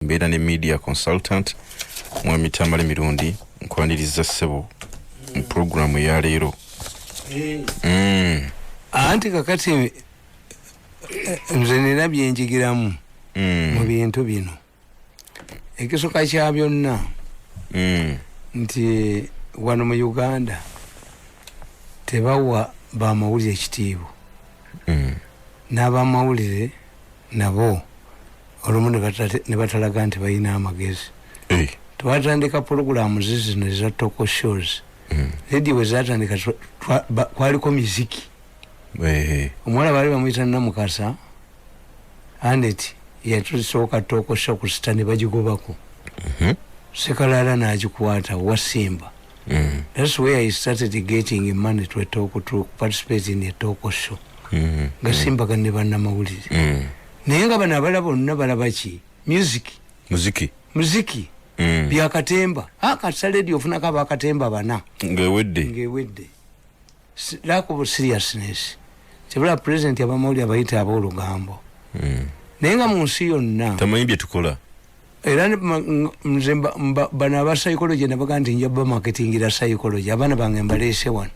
mbeera ne media consultant mwami Tamale Mirundi nkwaniriza ssebo mu program ya leero. Anti kakati nze nina byenjigiramu mu bintu bino. Ekisooka kya byonna nti wano mu Uganda tebawa bamawulire ekitiibwa. N'abamawulire nabo olumu ne batalaga nti balina amagezi. Twatandika programu zino eza talk shows. Radio we zatandika kwaliko muziki. Omwana bali bamuyita Namukasa Anet yatusooka talk show ku stand bagigobako. Sekalala n'agikwata Wasimba. That's where I started getting money to participate in a talk show. Gasimba ganne bannamawulire. Naye nga bano abalala bonna balaba ki? Muziki. Byakatemba. Kasa radio ofunako abakatemba bana. Ngewedde. Lack of seriousness. Kyebula president abamawulire abayita aboolugambo. Naye nga mu nsi yonna tamanyi bye tukola. Era nze bano aba psychology nabaga nti njaba marketingira psychology. Abaana bange mbaleese wano.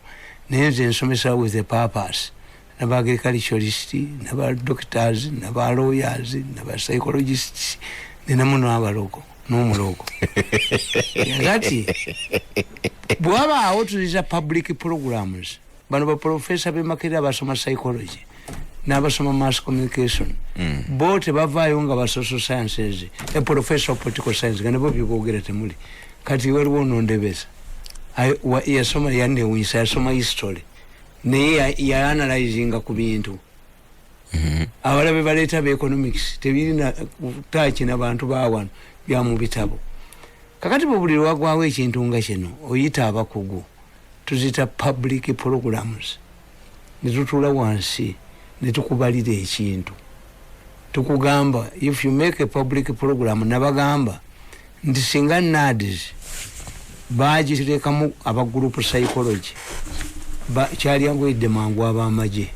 Naye nze nsomesa with a purpose. Naba agriculturalists, naba doctors, naba lawyers, naba psychologists, nina muno abalogo n'omulogo. Yakati bwaba awo tuliza public programs. Bano ba professor bemakira basoma psychology n'abasoma mass communication. Bote bavaayo nga ba social sciences, a professor of political science nga nabo byogera temuli. Kati waliwo nondebesa. Yasoma yanewunyisa yasoma history. Naye ya analyzing ku bintu. Abalabe baleeta be economics tebirina tachi n'abantu bawano bya mu bitabo. Kakati buli lwagwawo ekintu nga kino oyita abakugu tuzita public programs. Nitutula wansi nitukubalira ekintu. Tukugamba if you make a public program nabagamba nti singa NADS bagiterekamu aba group psychology kyali yangoyidde mangu abamaje.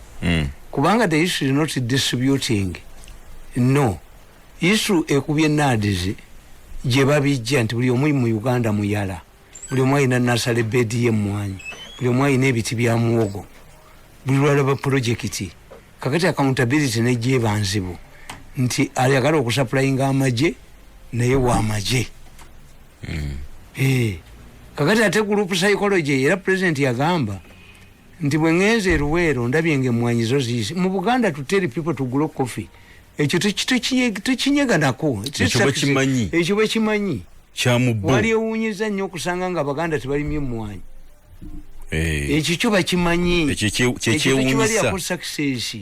Kubanga the issue is not distributing. No. Issue ekubye NADS gye babijja nti buli omu mu Uganda muyala. Buli omu alina nasale bedi y'emmwanyi. Buli omu alina ebiti bya muwogo. Buli lwalaba projekiti. Kakati accountability n'egyebanzibu. Nti ayagala okusupplyinga amaje naye w'amaje. Kakati ate group psychology era president yagamba nti bwe ngenze eruweero ndabye ng'emmwanyi zo ziisi. Mu Buganda to tell people to grow coffee. Ekyo tekinyega nako. Ekyo bwe kimanyi. Kyamubbo. Wali ewuunyiza nnyo okusanga nga Abaganda tebalimye emmwanyi. Ekyo kyo bakimanyi. Ekyo kyewuunyisa. Success.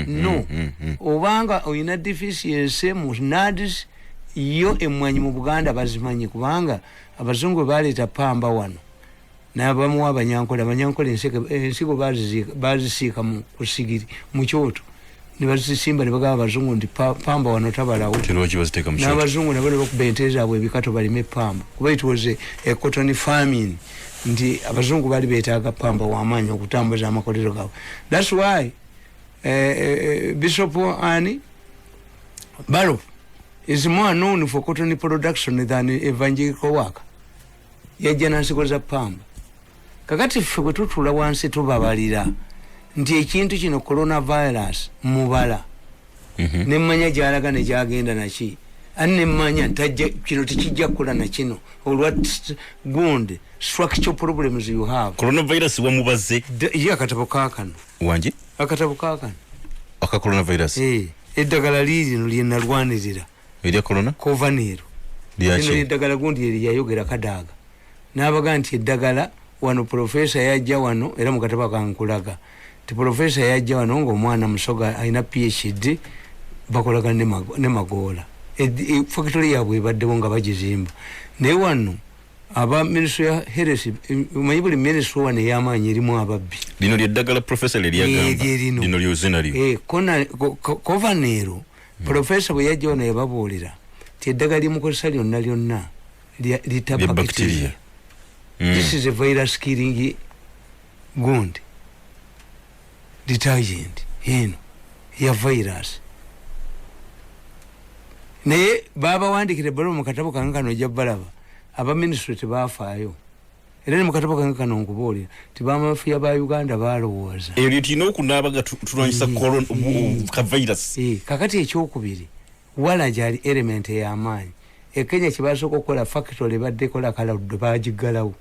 No. Obanga oyina deficiency mu NADS yo emmwanyi mu Buganda bazimanyi kubanga abazungu baleeta pamba wano. N'abamu abanyankola ensigo bazisiika mu kusigiri mu kyoto. Ne bazisimba ne bagamba abazungu nti pamba wano tabalawo. N'abazungu nabo ne bakuba ente zaabwe ebikato balime pamba. Kuba it was a cotton famine. Nti abazungu bali beetaaga pamba w'amaanyi okutambuza amakolero gaabwe. That's why Bishop Annie Barrow is more known for cotton production than evangelical work. Yajja n'ensigo za pamba. Kakati ffe bwe tutula wansi tubabalira nti ekintu kino coronavirus mubala. Nemmanya gy'alaga ne gyagenda naki. Ani nemmanya kino tekijja kukola na kino. Olwa gundi structural problems you have. Coronavirus wamubaze. Ye akatabo kaakano. Wangi? Akatabo kaakano. Aka coronavirus. Eddagala liirino lye nalwanirira. Erya corona? Kovanero. Lino eddagala gundi eri yayogera kadaaga. N'abaga nti eddagala wano professor yajja wano era mu katabo kankulaga. Ti professor yajja wano ng'omwana musoga alina PhD bakolaga ne magoola. Factory yaabwe ebaddewo nga bagizimba. Naye wano aba ministry ya health umanyi buli ministry wano ey'amaanyi erimu ababbi. Lino lyeddagala professor lyagamba. Lino lyozina lyo. Kovanero professor bwe yajja wano yababuulira ti eddagala limukozesa lyonna lita bacteria. This is a virus killing gund detergent ya virus. naye baba wandikire balo mu katabo kange kano ojja balaba aba ministry tebafaayo era ne mu katabo kange kano nkubuulira tibamafiya ba Uganda balowooza ebyo tulina okunaaba tulwanyisa ka virus kakati ekyokubiri walaja ali element ey'amaanyi Kenya kibasooka okukola factory baddekola kalawudde bagiggalawo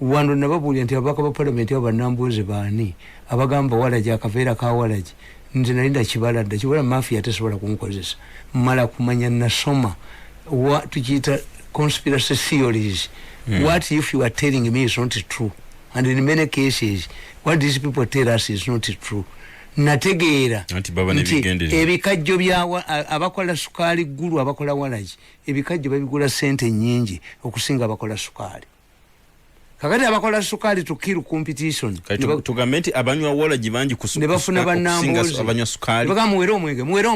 wano nababuulira nti ababaka ba parliament abo bannambuuzi baani abagamba walaja akaveera ka walaji nze nalinda kibaladde kibala mafia tesobola kunkozesa mala kumanya nasoma tukiyita conspiracy theories. What if you are telling me is not true? And in many cases what these people tell us is not true. Nategeera ebikajjo bya abakola sukaali ggulu abakola walaji ebikajjo babigula sente nnyingi okusinga abakola sukaali. Kakati abakola sukaali tukiru competition tugambe nti abanywa walaji bangi ne bafuna bannambuuzi abanywa sukaali bagamu muwere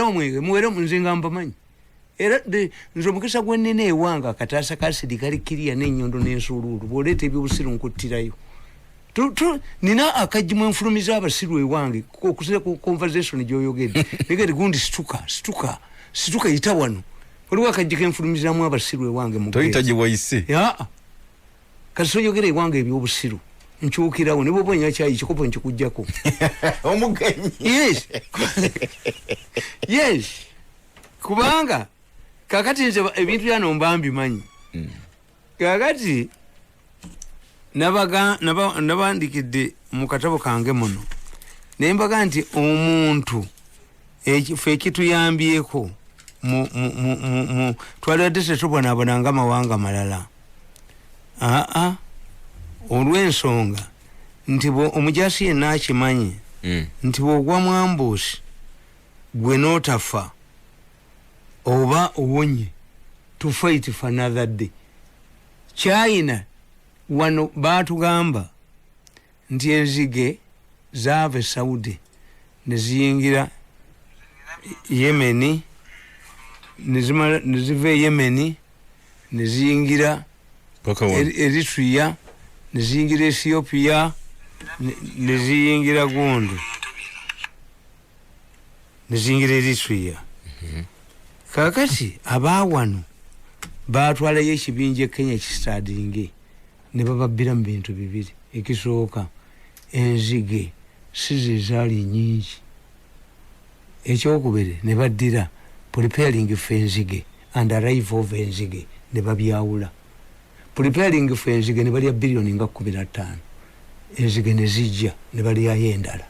omwenge nzinga mbamanyi era nze omukisa gwennene ewanga kataasa kasidi kali kiriya n'ennyondo n'ensuuluulu bw'oleeta ebyobusiru nkuttirayo nina akajimu enfulumiza abasiru ewange okusira ku conversation gy'oyogedde negati gundi situka yita wano waliwo akajjiko enfulumizaamu abasiru ewange toyita gye wayise kati soyogera ewange ebyobusiru nkyukirawo ne bwoba onywa kyayi kikopo nkikugjako omugenyi yes kubanga kakati nze ebintu byano mba mbimanyi kakati nabandikidde mu katabo kange muno naye mbaga nti omuntu ekifo ekituyambyeko twalibadde tetubonabona nga amawanga malala olw'ensonga nti omujasi yenna akimanyi nti bw'ogwa mu ambuusi gwe n'otafa oba owonye to fight for another day. China wano batugamba nti enzige zaave Saudi neziyingira Yemeni nezive Yemeni neziyingira Eritrea neziyingira Ethiopia neziyingira Gondo neziyingira Eritrea. Kakati abawano batwalayo ekibinja Kenya kistadinge ne bababbira mu bintu bibiri. Ekisooka enzige size zaali nyingi, ekyokubiri ne baddira preparing for enzige and arrival of enzige ne babyawula. Preparing for enzige ne balya billioni nga 15, enzige ne zijja ne balyayo endala.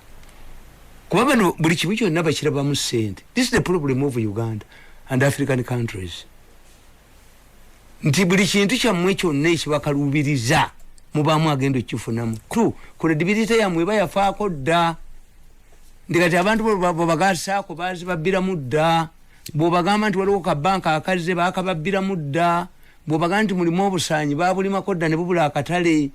Kuba bano buli kimu kyonna bakirabamu ssente. This is the problem of Uganda and African countries. Nti buli kintu kyammwe kyonna ekibakalubiriza mubaamu agenda okukifunamu. Credibility yammwe bayafaako dda. Ndikati abantu bwebagasaako bazibabbiramu dda. Bw'obagamba nti waliwo kabanka akazze baakababbiramu dda. Bw'obagamba nti mulimu obusaanyi baabulimako dda ne bubula akatale.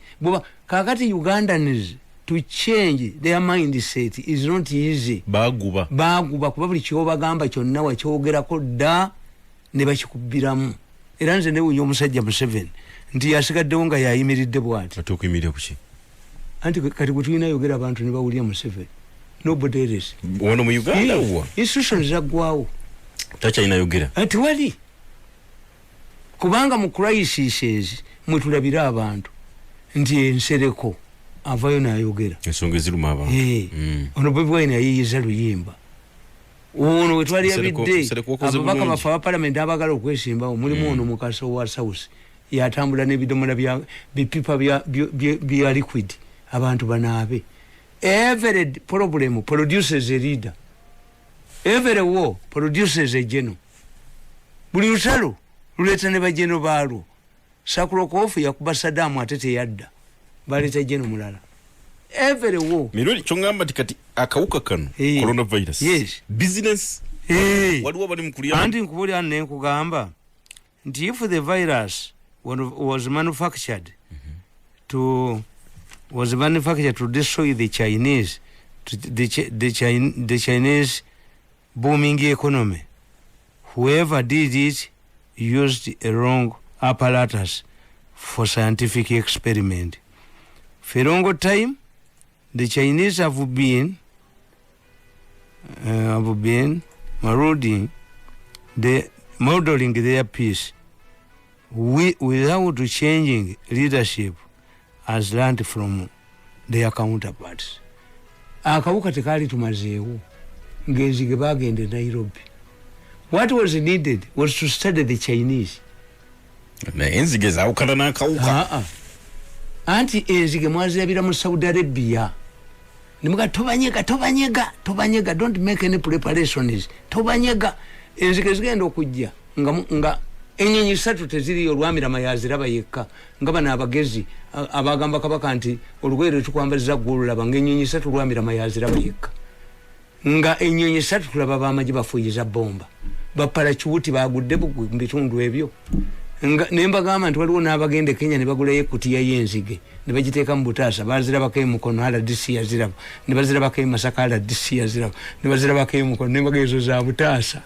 Kaakati Ugandans to change their mindset is not easy. Baguba kuba buli kyobagamba kyonna wakyogerako dda ne bakikubbiramu. Era nze newunya omusajja Museveni nti yasigaddewo nga yayimiridde bw'ati. Ate okuyimirira kuki? Anti kati bwe tulina yogera abantu ne bawulira Museveni. Nobody else. Wano mu Uganda uwa? Institutions zaggwawo. Takyalina yogera? Ati wali. Kubanga mu crises mwe tulabira abantu nti ensereko avayo n'ayogera. Ensonga eziruma abantu. Ono Bobi Wine yayiyiza luyimba. Ono we twali abidde ababaka bafa ba parliament abagala okwesimbawo mulimu ono mukaso wa South yatambula n'ebidomola bya bipipa bya liquid abantu banaabe. Every problem produces a leader. Every war produces a general. Buli lutalo luleeta ne bajeno baalwo. Sakulokofu yakuba Saddam ate teyadda. Baleeta jeno mulala. Every war. Mirundi kyongamba tikati akawuka kano coronavirus. Yes. Business. Waliwo bali mukulya. Anti nkubulya ne nkugamba nti if the virus was manufactured to destroy the Chinese, the Chinese booming economy, whoever did it used a wrong apparatus for scientific experiment. For a long time, the Chinese have been marauding modeling their peace without changing leadership has learned from their counterparts. Akawuka tekali tumazeewo ngenzige bagende Nairobi. What was needed was to study the Chinese. Enzige zawukana nakawuka. Anti enzige mwazabira mu Saudi Arabia. Nimuka tobanyega, don't make any preparations. Tobanyega enzige zigenda okujja nga enyenyi 3 teziri olwamira mayazira bayeka ngaba nabagezi abagamba kabaka nti olugwere tukwambaliza gwolula bangenyenyi 3 olwamira mayazira bayeka nga enyenyi 3 tulaba bamaji bafuyiza bomba baparachuti bagudde mu bitundu ebyo nga nemba gama nti waliwo nabagende Kenya ne bagula yekuti ya yenzige ne bagiteeka mu butasa bazira bakaye mukono hala DC yaziraba ne bazira bakaye Masaka hala DC yaziraba ne bazira bakaye mukono nemba gezo za butasa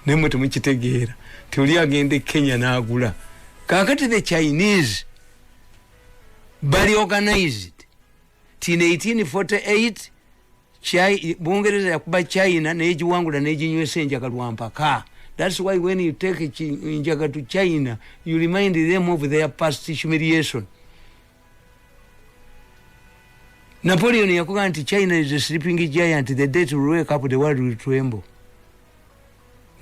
nemwe tumukitegeera tuli agende Kenya naagula kakati the Chinese bali organized in 1848 Bungereza yakuba China nejiwangula nejinywesa enjaga lwampaka. That's why when you take injaga to China you remind them of their past humiliation. Napoleon yakuga nti China is a sleeping giant, the day to wake up the world will tremble.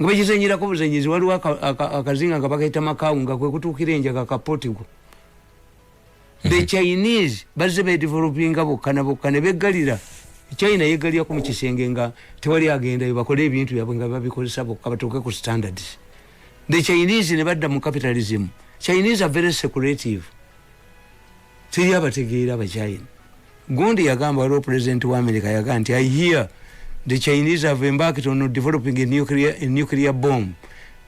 Ngwejizenyira ko buzenyizi waliwo akazinga ngabakaita makawunga kwe kutukira enjaga kapotigo. The Chinese bazibe developing bokana begalira. China yegalia ku mukisenge nga tewali agenda bakole ebintu yabwe nga babikozesa bokabatoke ku standards. The Chinese ne badda mu capitalism. Chinese are very secretive. Tiri abategeera ba China. Gondi yagamba waliwo president wa America yaga nti I hear the Chinese have embarked on developing a nuclear bomb.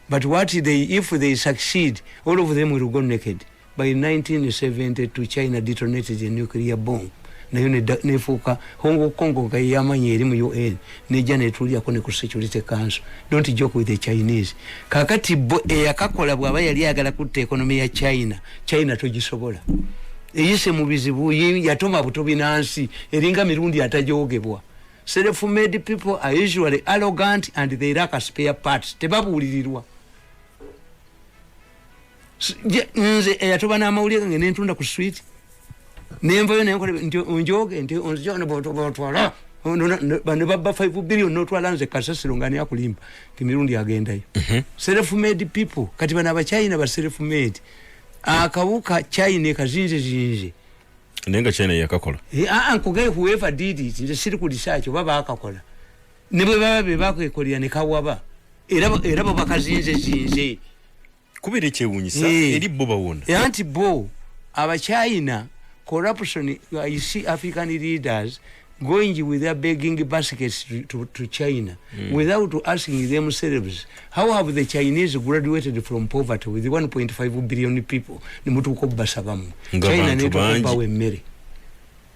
But if they succeed, all of them will go naked. By 1972, China detonated a nuclear bomb. Nayo nefuka Hong Kong kayamanye eri mu UN neja netulia kone ku Security Council. Don't joke with the Chinese. Kakati yakakola bwaba yali agala kutta economy ya China togisobola. Eyise mu bizibu yatoma buto binansi eringa mirundi atajogebwa. Self-made people are usually arrogant and they lack a spare parts. Tebabulirirwa. Nze yatoba na mawulire ngene ntunda ku street. Nemva yone nkole njoge nti onjona botwala. Bane baba 5 billion notwala nze kasasiro ngani yakulimba. Kimirundi agenda yo. Self-made people kati bana ba China ba self-made. Akawuka China kazinze. Nenga China yakakola. Ankuge whoever did it nze siri ku research baba akakola. Nibwe baba bakwekolya ne kawaba. Era baba kazinze. Kubere chewunyisa eri boba wona. Anti bo aba China corruption. I see African leaders going with their begging baskets to China without asking themselves how have the Chinese graduated from poverty with 1.5 billion people. Nimutuko basabamu China neto bawe mmere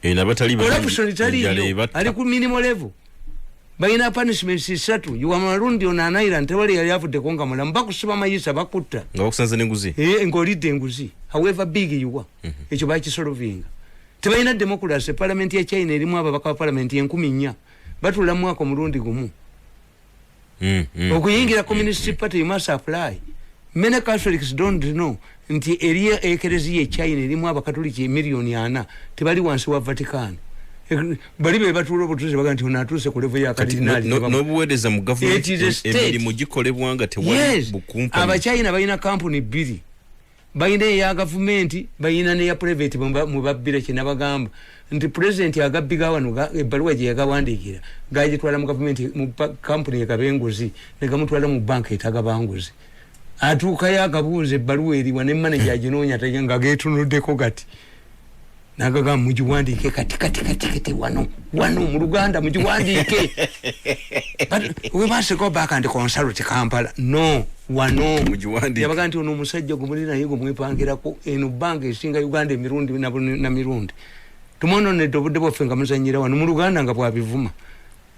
batali corruption italiyo ali ku minimal level. Baina punishments 3 yuwa marundi ona island tewali yali afute konga mulamba kusiba mayisa bakutta ngakusanze nenguzi ngolide nguzi however big you are ekyo bakisolvinga. Tebaina democracy. Parliament ya China erimu ababaka parliament ya 10 batula mwaka murundi gumu. Okuyingira communist party must apply. Many Catholics don't know nti area ekerezi ya China erimu abakatoliki million 4 tebali wansi wa Vatican. Balibe batulo butuze baganti unatuse ku level ya cardinal no buwedeza mu government emirimu gikolebwanga tewali bukumpa. Aba China bayina company 2. Bayina ya government bayina ne ya private mu babbira kina bagamba nti president yagabbiga wano ebaluwa je yagawandikira gaje twala mu government mu company yakabenguzi ne gamutwala mu bank etagabanguzi atuka yagabuze ebaluwa eri wane manager aginonya tayenga getunuddeko gati nagaga mujiwandike kati wano mu Uganda mujiwandike. But we must go back and consult Kampala. No wano mujiwandike yabaga nti ono musajja gumulina yigo mwepangirako eno bank esinga Uganda emirundi na mirundi tumono ne dobodebo fenga muzanyira wano mu Uganda nga bwabivuma.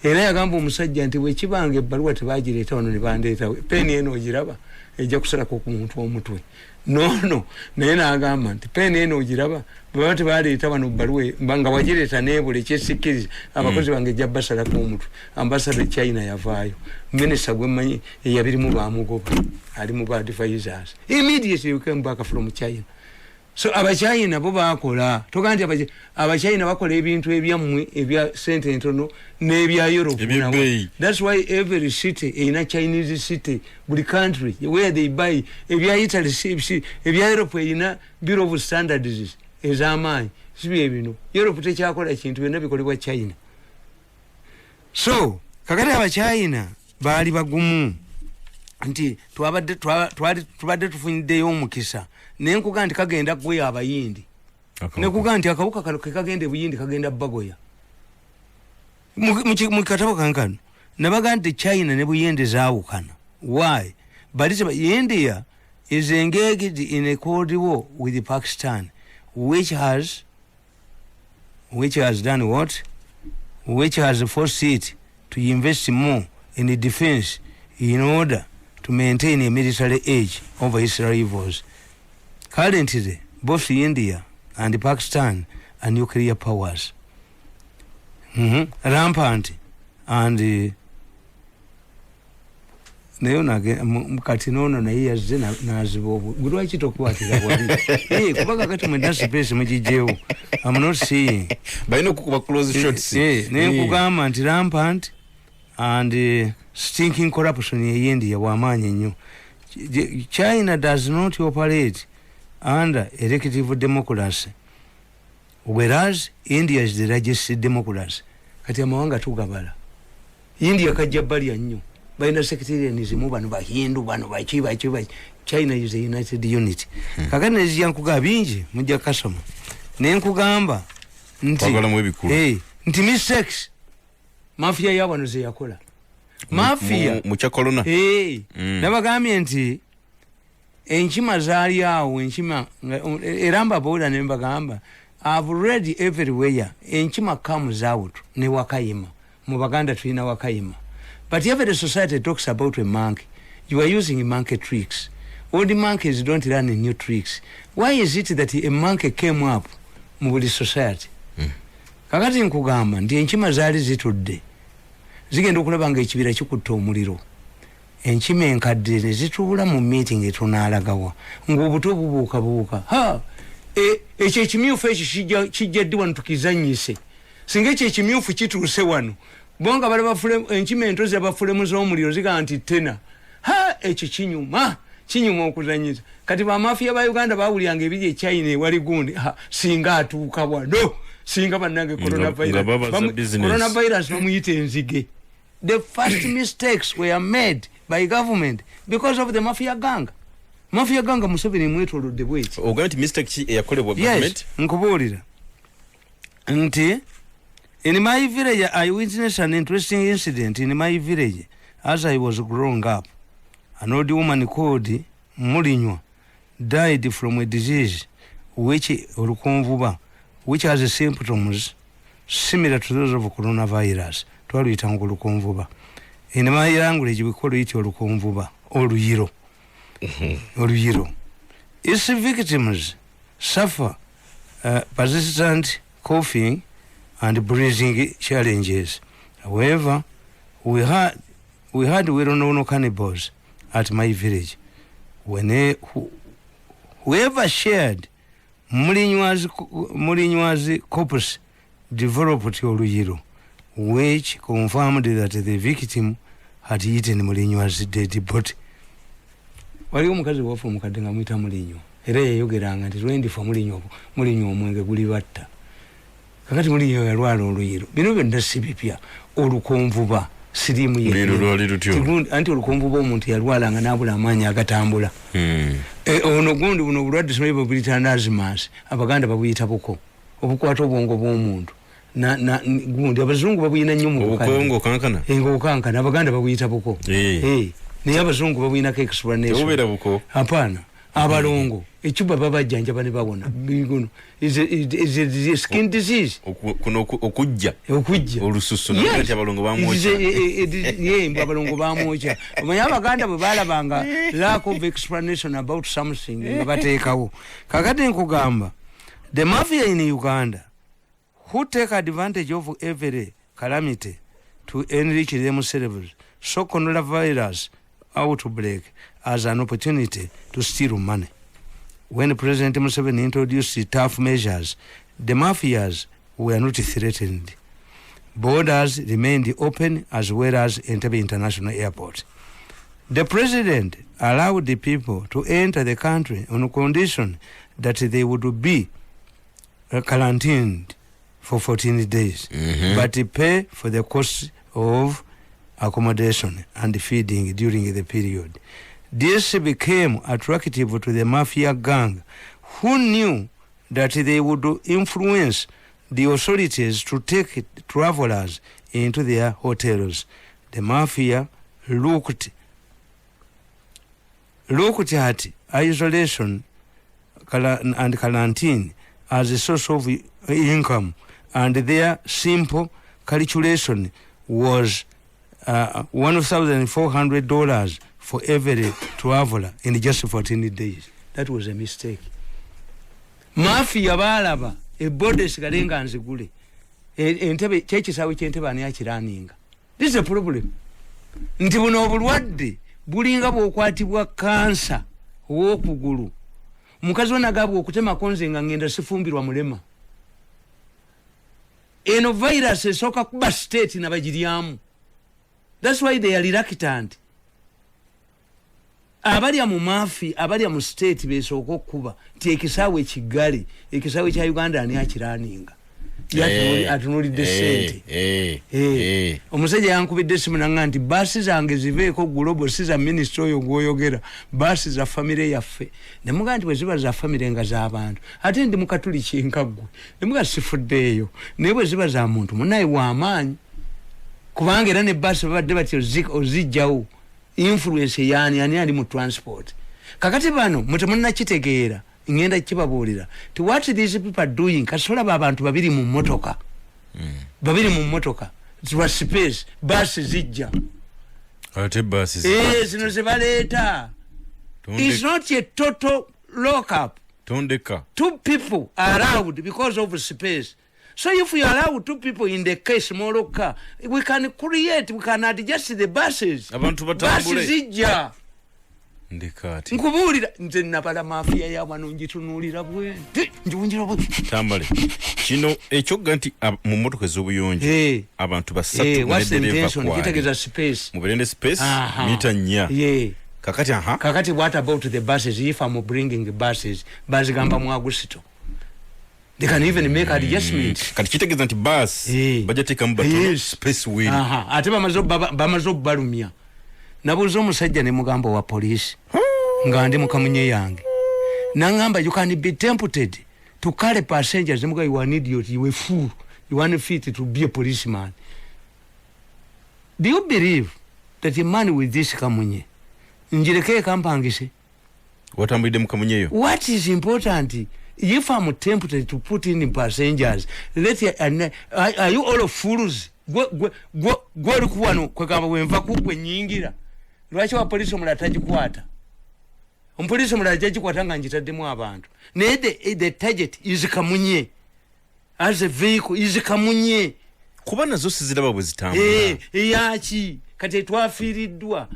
Era yagamba omusajja nti wekibange ebaluwa tebagireta wano ne bandeeta peni eno ogiraba ejja kusalako ku muntu omutwe no naye n'agamba nti peeni eno ogiraba bwe tebaleeta wano bbaluwa nga wagireeta neebule kyesikkiriza abakozi bange ejja basalako omutwe ambasada China yavaayo minisita gwemmanyi eyabirimu bamugoba ali mu advisors immediately we came back from China. So Abachina bo bakola toga nti Abachina bakola ebintu ebyammwe ebya sente ntono n'ebya Europe. That's why every city in a Chinese city, buli country where they buy ebya Italy ebya Europe ina Bureau of Standards ezamai sibi ebino Europe tekyakola kintu byonna bikolebwa China. So kakati Abachina baali bagumu nti twabadde tufuniddeyo omukisa nenkuga nti kagenda kugoya abayindi nekuga nti akawuka kano kagenda buyindi kagenda bagoya mu katabo kankano nabaga nti China ne buyindi zaawukana. Why? But India is engaged in a cold war with Pakistan which has done what? Which has forced it to invest more in the defense in order to maintain a military edge over its rivals. Currently, both India and Pakistan are nuclear powers. Rampant and nayo mukati nono na yazze nazibobu gulwa kito kwatira wali kubanga kati mwenda space mujijeo. I'm not seeing bayino kukuba close shots ne kugamba nti rampant and stinking corruption in India wamanyi nnyo. China does not operate under elective democracy, whereas India is the largest democracy. Kati amawanga tugabala India kajabali nnyo baina sectarianism bano bahindu bano bachiba China is a united unit. Kakati neziyankuga bingi mujja kasoma nenkugamba nti mistakes mafia yabano ze yakola mafia mucha corona nabagambye nti enchima zaali awo enchima eramba boda nembagamba I've read everywhere enchima comes out ne wakayima mu Baganda tulina wakayima. But every society talks about a monkey. You are using monkey tricks. All the monkeys don't learn new tricks. Why is it that a monkey came up mu buli society? Kakati nkugamba ndi enchima zaali zitudde zigenda okulaba nga ekibira kikutta omuliro. Enchima enkadde ne zituula mu meeting etunaalagawa ng'obuto bubuuka ekyo ekimyufu ekyo kijja ddi wano tukizannyise singa ekyo ekimyufu kituuse wano bonga bali bafule enchima entozi abafulemu z'omuliro ziga nti tena ekyo kinyuma okuzannyisa. Kati bamafia ba Uganda bawulyanga ebiri e China ewali gundi singa atuuka wano singa bannange coronavirus bamuyita enzige. The first mistakes were made by government because of the mafia gang. Mafia gang Museveni mwetolodde bweki. Ogamba mistake eyakolebwa government? Yes, nkubuulira nti in my village I witnessed an interesting incident in my village as I was growing up. An old woman called Mulinywa died from a disease which has symptoms similar to those of coronavirus. Twaluyitanga olukonvuba. In my language we call it olukonvuba, oluyiro. Its victims suffer persistent coughing and breathing challenges. However, we had well-known cannibals at my village. Whoever shared Mulinywa's corpse developed oluyiro, which confirmed that the victim had eaten Mulinywa's dead body. Waliwo mukazi wafu omukadde nga mwita Mulinywa era yayogeranga nti lwendifa Mulinywa omwenge guli batta. Kakati Mulinywa yalwala oluyiro. Bino byonna si bipya. Olukonvuba sirimu yeyo anti olukonvuba omuntu yalwala nga nabula amaanyi agatambula. Ono gundi buno obulwadde simanyi bubuyita asthmas. Abaganda babuyita buko obukwata obwongo bw'omuntu gundi abazungu babuyina nnyo mu kankana abaganda babuyita buko naye abazungu babuyinako explanation. Hapana abalongo echuba baba janja bane bawona biguno is skin disease kuno okujja olususu nakati abalongo bamwocha abalongo bamwocha omanya abaganda bwe balabanga lack of explanation about something ngabateekawo kakati nkugamba the mafia in Uganda who take advantage of every calamity to enrich themselves so coronavirus outbreak as an opportunity to steal money. When President Museveni introduced tough measures, the mafias were not threatened. Borders remained open as well as Entebbe International Airport. The president allowed the people to enter the country on condition that they would be quarantined for 14 days, but pay for the cost of accommodation and feeding during the period. This became attractive to the mafia gang, who knew that they would influence the authorities to take travelers into their hotels. The mafia looked at isolation and quarantine as a source of income, and their simple calculation was $1,400 for every traveler in just 14 days. That was a mistake. Mafia balaba ebode sigalenga nzigule entebe chechisawe chentebe ani akiraninga. This is a problem. Nti buno obulwadde bulinga bwokwatibwa kansa w'okugulu. Mukazi wanagabwa okutema konze nga ngenda sifumbirwa mulema. Eno virus esoka kuba state na bagiryamu. That's why they are reluctant. Abalya mu mafi, abalya mu state besoko kuba. Ti ekisawe kigali, ekisawe kya Uganda ani akiraninga. Atunulidde sente. Omusajja yankubidde simu nanga nti basi zange ziveeko global siza ministry oyo gwoyogera. Basi za family yaffe. Ne muga nti bwe ziba za family nga z'abantu. Ate ndi mukatuli kinkaggwe. Ne muga sifuddeeyo. Ne bwe ziba za muntu munaye w'amaanyi. Kubanga era ne basi babadde bati ozijjawo influence yani ali mu transport. Kakati bano mutemunna kitegeera ngenda kibabuulira to what these people are doing kasola abantu babiri mu motoka babiri mu motoka ziwa space basi zijja ate basi zino zibaleeta. It's not a total lock up. Tondeka 2 people are allowed because of space. So if we allow 2 people in the case small car, we can adjust the buses. Abantu batambule. Buses zijja. Ndikati. Nkubuulira nze napala mafia ya wano njitunulira bwe. Njunjira bwe. Tambale. Kino ekyoga nti mu motoka ez'obuyonjo abantu basatu mudereva kwa. Kitegeza space. Muberende space mita 4. Kakati what about the buses? If I'm bringing buses, bazigamba mu Agusito. They can even make adjustments. Kati kitegeza nti bus bajateka mbato space wheel. Ate bamazo balumya. Nabuzo omusajja ne mugambo wa police. Nga ndi mukamunye yange. Nangamba you can be tempted to carry passengers. Muga you are an idiot, you are fool. You want fit to be a policeman. Do you believe that a man with this kamunye njireke kampangise? What am I dem kamunye yo? What is important? If I'm tempted to put in passengers, are you all fools? Go likuwano kwekaba wenva kugwe nyingira. Lwaki wa polisi omulala tagikwata? Omupolisi omulala tagikwata nga njitaddemu abantu. Naye the target is kamunye. As a vehicle is kamunye. Kuba nazo siziraba bwe zitambula. Yaki kati twafiiriddwa.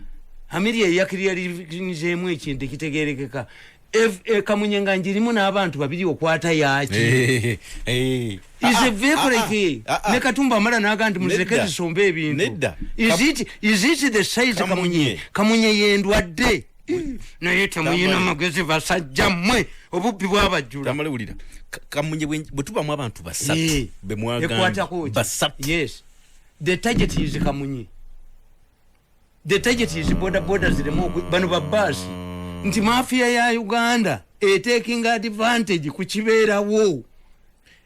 Amiria yakiriyalizeemu ekintu kitegeerekeka. Kamunye nga njirimu n'abantu babiri okwata yaki. Is a vehicle ne katumba mara naga nti muzireke zisombe ebintu. Is it the size kamunye yendwadde? Naye temuyina magezi basajja mmwe obubbi bwabajjula. Tamale wulira. Kamunye bwe tubamu abantu basatu be mwagamba basatu. Yes. The target is kamunye. The target is border ziremo bano babasi. Nti mafia ya Uganda taking advantage ku kibeerawo.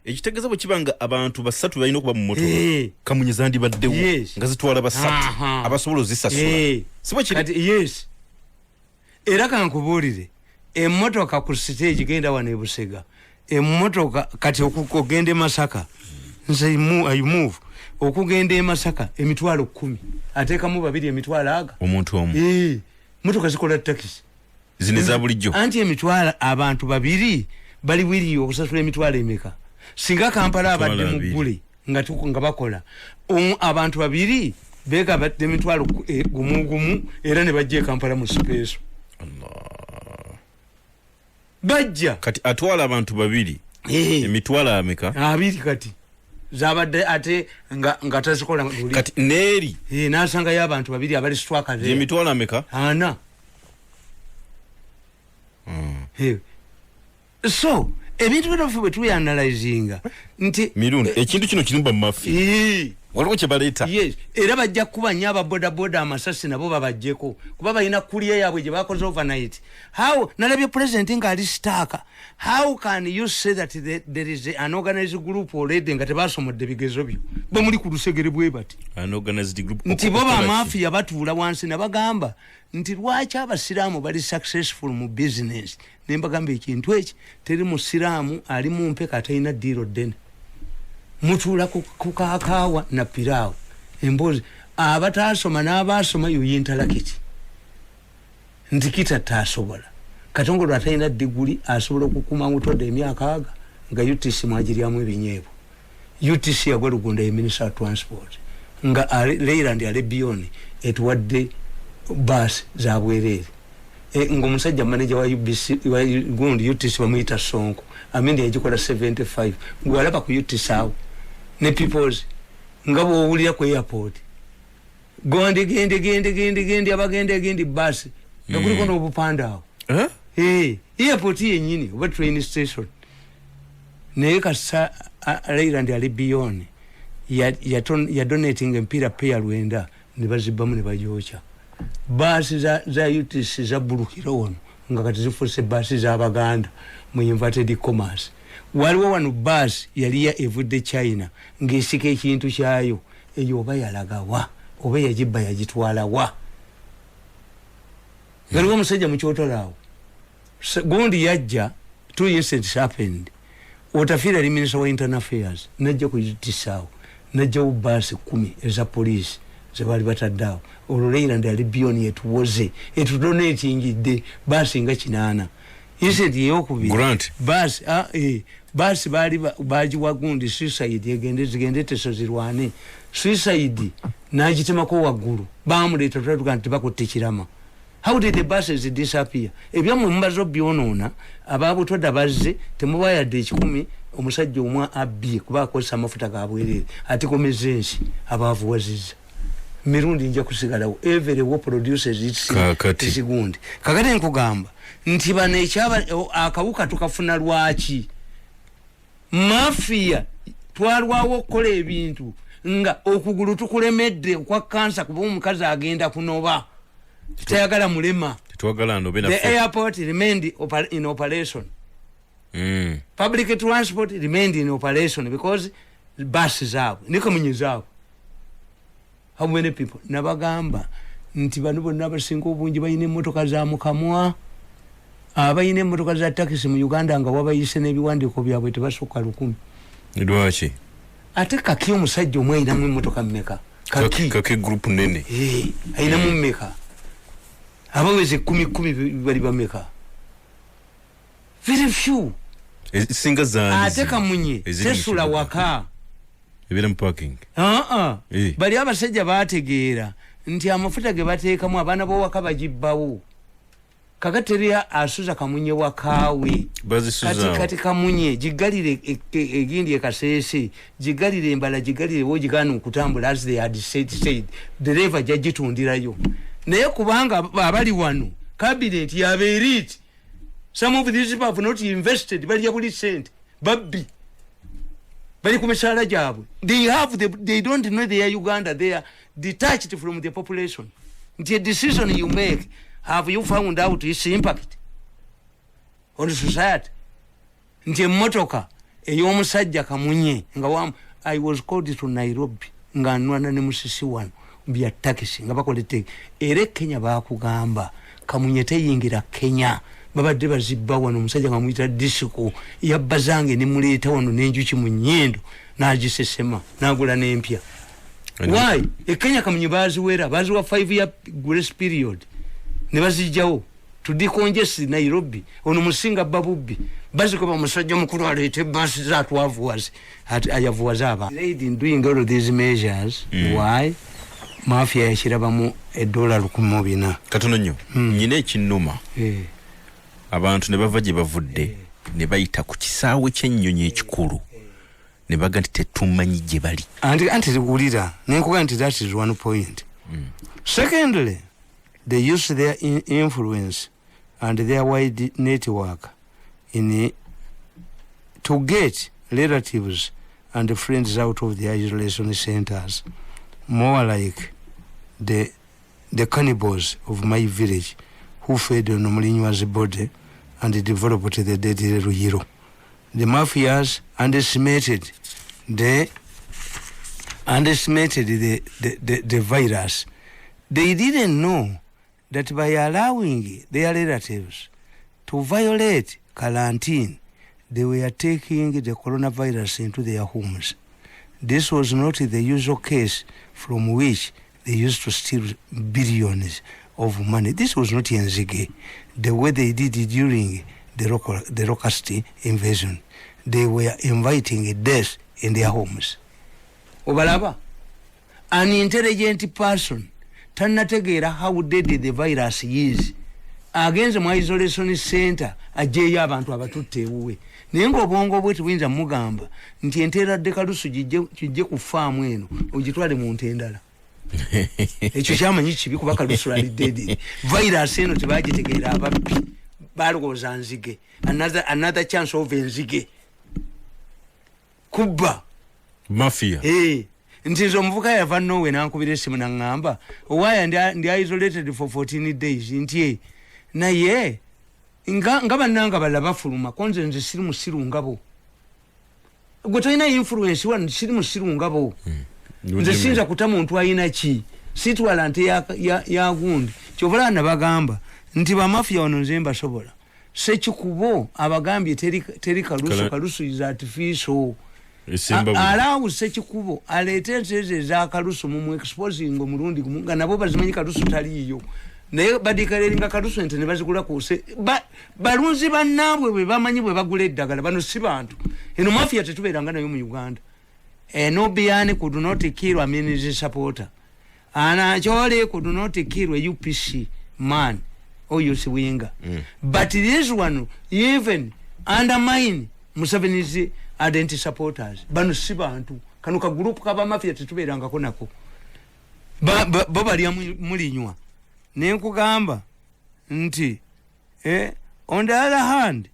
Ekitegeza bwe kibanga abantu basatu balina okuba mu motoka. Kamunye zandi baddewo nga zitwala basatu abasobola ozisasula. Sibo kiri. Yes. Era kankubuulire emmotoka ku stage genda wano ebusega emmotoka kati okugende Masaka nze I move okugenda e Masaka emitwalo 10 ateekamu babiri emitwalo aga omuntu omu motoka zikola taxi ziniza bulijjo anti emitwalo abantu babiri bali wiri okusasula emitwalo emeka singa Kampala abadde mu ggule nga bakola abantu babiri beka badde emitwalo gumu era ne bajje Kampala mu space Allah bajja kati atwala abantu babiri emitwalo ameka abiri kati zabadde ate nga tazikola kati neri nasanga y'abantu babiri abali straka je emitwalo ameka ana so ebintu bino bwe tuyanalizinga nti Mirundi ekintu kino kinumba mafi waliwo kye baleeta yes era bajja kuba nnyo ababodaboda amasasi nabo babajjeko kuba balina kuliya yaabwe gye bakoze overnight how nalabye president ng'ali staka how can you say that there is an organized group already nga tebasomodde bigezo byo bwe muli ku lusegere bwe bati an organized group nti bo bamafia batuula wansi nabagamba nti lwaki abasiraamu bali successful mu business nembagamba ekintu eki teri musiraamu ali mu mpeka atalina ddiiro ddene mutuula ku kakaawa na piraawo emboozi abataasoma n'abaasoma yo yintalakiti nti kita taasobola katongole atalina diguli asobola okukuma ngutodde emyaka aga nga UTC mwagiryamu ebinyeebwa UTC yagwa Lugunda ye Minister of Transport nga Leero ndi Alebioni etuwadde bus za bwereere ng'omusajja manager wa gundi UTC bamuyita Sonko amindi yagikola 75 ng'alaba ku UTC awo ne peoples nga bw'owulira ku airport gondi gende abagende bus nga kuliko n'obupande awo airport yennyini oba train station naye kasa Leero ndi Alebioni ya donating empira peya Lwenda ne bazibbamu ne bagyokya basi za UTC za bulukira wano nga kati zifuuse basi za Baganda mu inverted commerce waliwo wano basi yali ya evudde China ng'esika ekintu kyayo eyo oba yalagawa oba yagibba yagitwala wa waliwo omusajja mu kyotolaawo gundi yajja 2 incidents happened Otafiira ali Minister wa Internal Affairs najja ku UTC awo najjawo basi 10 eza police zebali bataddawo olwo Leero ndi Alebioni etuwoze etudonatingidde basi nga 8 incident eyokubiri grant basi bagiwa gundi suicide zigende teso zirwane suicide nagitemako waggulu bamuleeta tutatuga nti bakutte kirama. How did the buses disappear? Ebyamu mbazo byonoona ababutodda bazze temubayadde ekikumi omusajja omwa abbi kuba akozesa amafuta gabwerere ati komezensi abavuwazizza Mirundi nja kusigalawo every wo produces its gundi kakati nkugamba nti bano ekyaba akawuka tukafuna lwaki mafia twalwawo okukola ebintu nga okugulu tukulemedde kwa kansa kuba omukazi agenda kunoba tayagala mulema twagala ndo bena the airport remained in operation public transport remained in operation because buses zabo niko munyizabo. How many people nabagamba nti bano bonna abasinga obungi bayina emmotoka za mukamwa abayina emmotoka za taxi mu Uganda nga wabayise n'ebiwandiiko byabwe tebasukka 100 ndwachi ate kaki omusajja omwe ayinamu emmotoka mmeka kaki group nene ayinamu mmeka abaweze 10 bali bameka very few singa za ate kamunye tesula waka ebira parking bali abasajja bategeera nti amafuta ge bateekamu abaana b'owaka bagibbawo kakateria asuza kamunye wakawe kati kamunye jigalire egindi ekasese jigalire embala jigalire wojigana okutambula as they had said driver jagitundirayo naye kubanga abali wano cabinet ya elite some of these people have not invested bali ya buli cent babbi bali kumesala jabwe they don't know they are Uganda, they are detached from the population. The decision you make, have you found out its impact on society? Nti motoka eyomusajja kamunye nga I was called to Nairobi nga nwana ne musisi wano bya taxi nga bakolete ere Kenya bakugamba kamunye teyingira Kenya babadde bazibba wano omusajja nga muyita disiko yabba zange ne muleeta wano n'enjuki mu nnyindo n'agisesema n'agula n'empya. Why? Kenya Kamunyi baziwera baziwa 5 year grace period ne bazijjawo tudikongesi Nairobi ono musinga babubbi bazikoba musajja mukulu aleete basi za twavuwaze ayavuwaza aba in doing all of these measures. Why? Mafia yashirabamu $1,000 katono nnyo nyine ekinnuma abantu ne bava gye bavudde ne bayita ku kisaawe ky'ennyonyi ekikulu ne baga nti tetumanyi gye bali anti ziwulira nenkuga nti that is one point. Secondly, they use their influence and their wide network to get relatives and friends out of their isolation centers, more like the cannibals of my village who fed on Mulinywa's body and developed the deadly Leero. The mafias underestimated the virus. They didn't know that by allowing their relatives to violate quarantine, they were taking the coronavirus into their homes. This was not the usual case from which they used to steal billions of money. This was not Nzige, the way they did it during the locust invasion. They were inviting death in their homes. Obalaba, an intelligent person tannategeera how deadly the virus is. Agenze mu isolation center ajeeyo abantu abatutte ewuwe. Naye ng'obwongo bwe tuyinza mugamba nti enteeradde kalusu kijje ku faamu eno ogitwale mu nte endala. Ekyo kyamanyi kibi kuba kalusu ali deadly. Virus eno tebagitegeera ababbi balowooza nzige. Another chance of nzige. Kubba. Mafia. Nti nze omuvuka yava nnowe nankubira essimu naŋŋamba owaya ndi isolated for 14 days nti naye nga bannanga bala bafuluma konze nze siri musiru ngabo gwe tolina influence wano siri musiru ngabo nze sinza kuta muntu ayina ki sitwala nte ya gundi kyovula nabagamba nti bamafia wano nze mbasobola sekikubo abagambye teri kalusu is artificial. Allow sekikubo alete nteze za kalusu mu exposing omulundi nga nabo bazimanyi kalusu taliyo naye badikaleeringa kalusu ente ne bazigula kuse balunzi bannabwe bwe bamanyi bwe bagula eddagala bano si bantu eno mafia tetubeeranga nayo mu Uganda. Nobiani could not kill a ministry supporter and Achole could not kill a UPC man or you see winger. But this one even undermine Museveni's identity supporters. Bano si bantu kanuka group kaba mafia tetubeeranga konako bali mulinywa nenkugamba nti on the other hand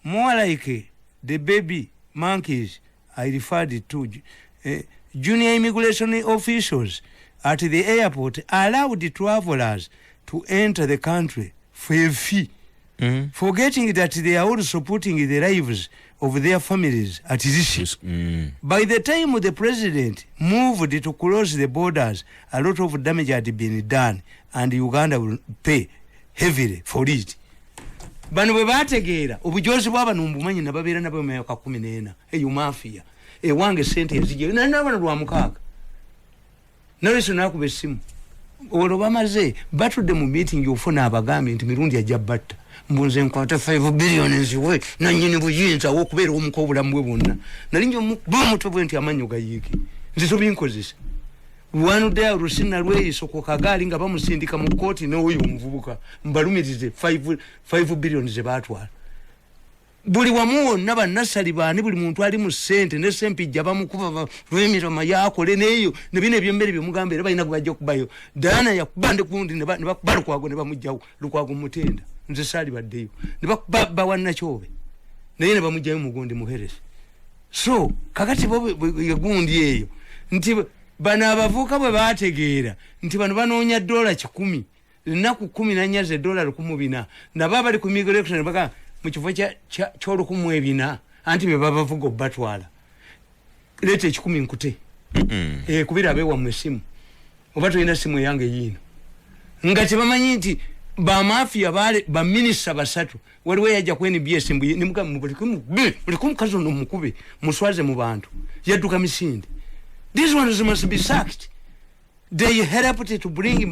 more like the baby monkeys I referred to junior immigration officials at the airport allowed travelers to enter the country for a fee, forgetting that they are also putting the lives of their families at risk. By the time the president moved to close the borders, a lot of damage had been done and Uganda will pay heavily for it. Bano bwe bategeera obujozi bw'abano mbumanyi nababeera nabo mu myaka 14 eyo mafia ewange sente yazije n'abana lwa mukaaga naleso nakuba essimu olwo bamaze batudde mu meeting yofuna abagambye nti Mirundi ajja batta mbunze nkwata 5 billion nziwe nanyini buyinza okubeera omuko obulamu bwe bwonna nalinjo mutwe bwe nti amanyo gayiike nze tobinkozesa one day rusina lweyiso ku kagali nga bamusindika mu kooti n'oyo omuvubuka mbalumirize 5 billion ze batwala buli wamu wonna bannasali baani buli muntu ali mu ssente ne sempijja bamukuba lw'emirama yakole neeyo ne bino ebyemmere byemugambe era balina kubajja okubayo dayana yakubande kundi ne balukwago ne bamugjawo lukwago mutenda nze saali baddeyo ne bawannakyobe naye ne bamugjayo mugundi muheresi so kakati bo yegundi eyo nti bano abavuuka bwe baategeera nti bano banoonya $100 ennaku 14 ze $114 nabo abali ku immigration baka mu kifo ky'olukumuebina anti be babavuga batwala leeta 10 nkute kubira abeewa mu essimu oba tulina essimu yange yiino nga tebamanyi nti ba mafia bale ba minister basatu waliwe yaja kweni BS mbuye nimuka mulikumu kazo no mukube muswaze mu bantu yaduka misindi. These ones must be sacked. They helped to bring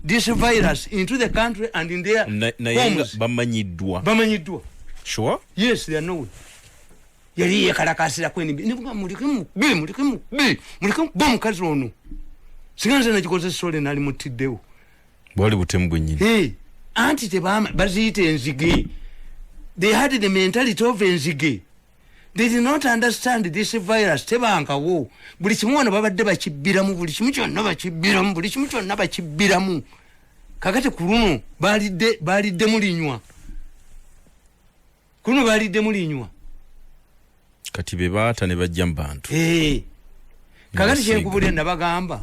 this virus into the country and in their homes. Bamanyidwa. Sure? Yes, they are known. Yali yakalakasira kweni nimuka mulikumu bom kazo ono. Singanza na chikoze sole nali mutiddewo. Bwali butemu gwenyini. Hey, anti tebama baziyite enzige. They had the mentality of enzige. They did not understand this virus. Tebanga wo. Buli kimu wano babadde bakibiramu, buli kimu kyonna bakibiramu, buli kimu kyonna bakibiramu. Kakati kuruno balidde mulinywa. Kuno balidde mulinywa. Kati be baata ne bajja mu bantu. Kakati kyenkubulira nabagamba.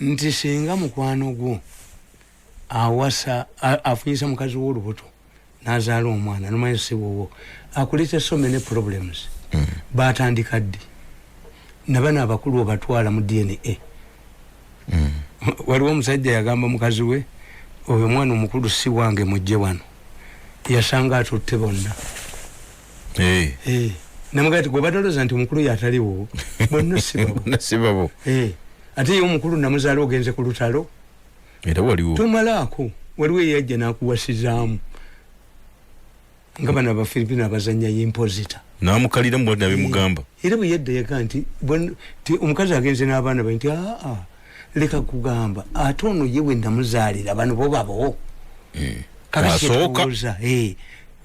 Nti singa mukwano gwo awasa afunyisa mukazi w'olubuto n'azaala omwana nomanyi siwowo akuleta so many problems. Batandika ddi nabana abakulu obatwala mu DNA. Waliwo omusajja yagamba mukazi we oyo mwana omukulu si wange mujje wano yasanga atutte bonna. Namugati gwe batoloza nti omukulu yataliwo bonna sibabo. Ate omukulu namuzaala ogenze ku lutalo era waliwo tomalaako waliwo yajja n'akuwasizaamu nga bano abafiripina abazanya yimposita n'amukalira mu bonna bimugamba era bwe yadda yaga nti omukazi agenze n'abaana be nti leka kugamba ate ono ye we namuzaalira bano bo babo kakasooka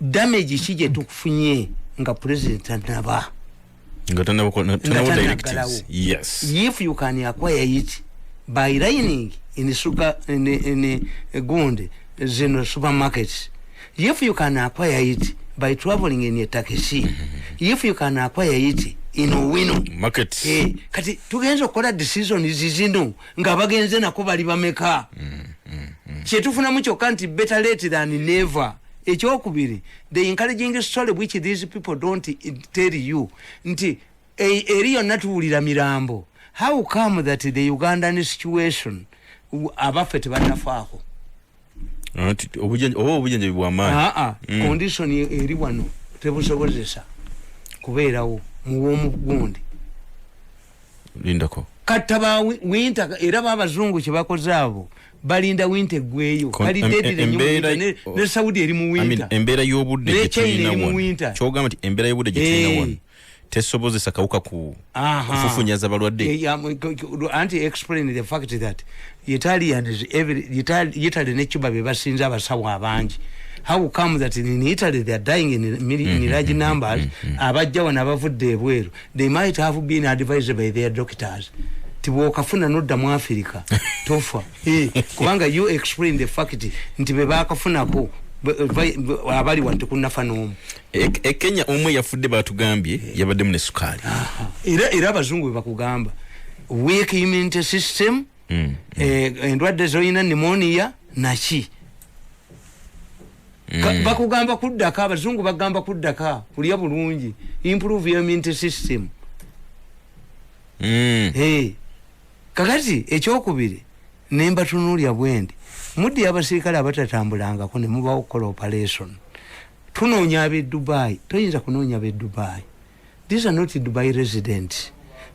damage ki gye tukufunye nga pulezidenti anaba yes. If you can acquire it by lining in sugar in Gunde, supermarkets, if you can acquire it by traveling in a taxi, if you can acquire it in a window market, kati tugenzo kola decision izino nga bagenze nako bali bameka kyetufuna mucho kanti better late than never. Ekyokubiri, the encouraging story which these people don't tell you nti eriyo natuwulira mirambo. How come that the Ugandan situation abafe tebanafaako obujanjabi bw'amaanyi condition eri wano tebusobozesa kubeerawo muwomu gundi lindako kataba winter era babazungu kyebakoze abo balinda winter gweyo kalidedde ne Saudi eri mu winter embeera y'obudde gye tulina wano kyogamba nti embeera y'obudde gye tulina wano tesobozesa kawuka ku kufunyaza balwadde. Anti explain the fact that Italians Italy ne Cuba be basinza abasawo abangi. How come that in Italy they are dying in large numbers? Abajja wana bavudde ebweru. They might have been advised by their doctors. Tiwokafuna nodda mu Africa tofa. Kubanga you explain the fact nti be bakafunako abali wantu kunafa n'omu. Kenya omwe yafudde batugambye yabadde mu sukali. Era abazungu bakugamba weak immune system, endwadde zoyina pneumonia naki. Bakugamba kuddaka, abazungu bagamba kuddaka kulya bulungi, improve your immune system. Kakati ekyokubiri nemba tunulya bwendi muddi abasirikale abatatambulanga ko ne muba okukola operation. Tunoonya ab'e Dubai, toyinza kunoonya ab'e Dubai. These are not Dubai residents,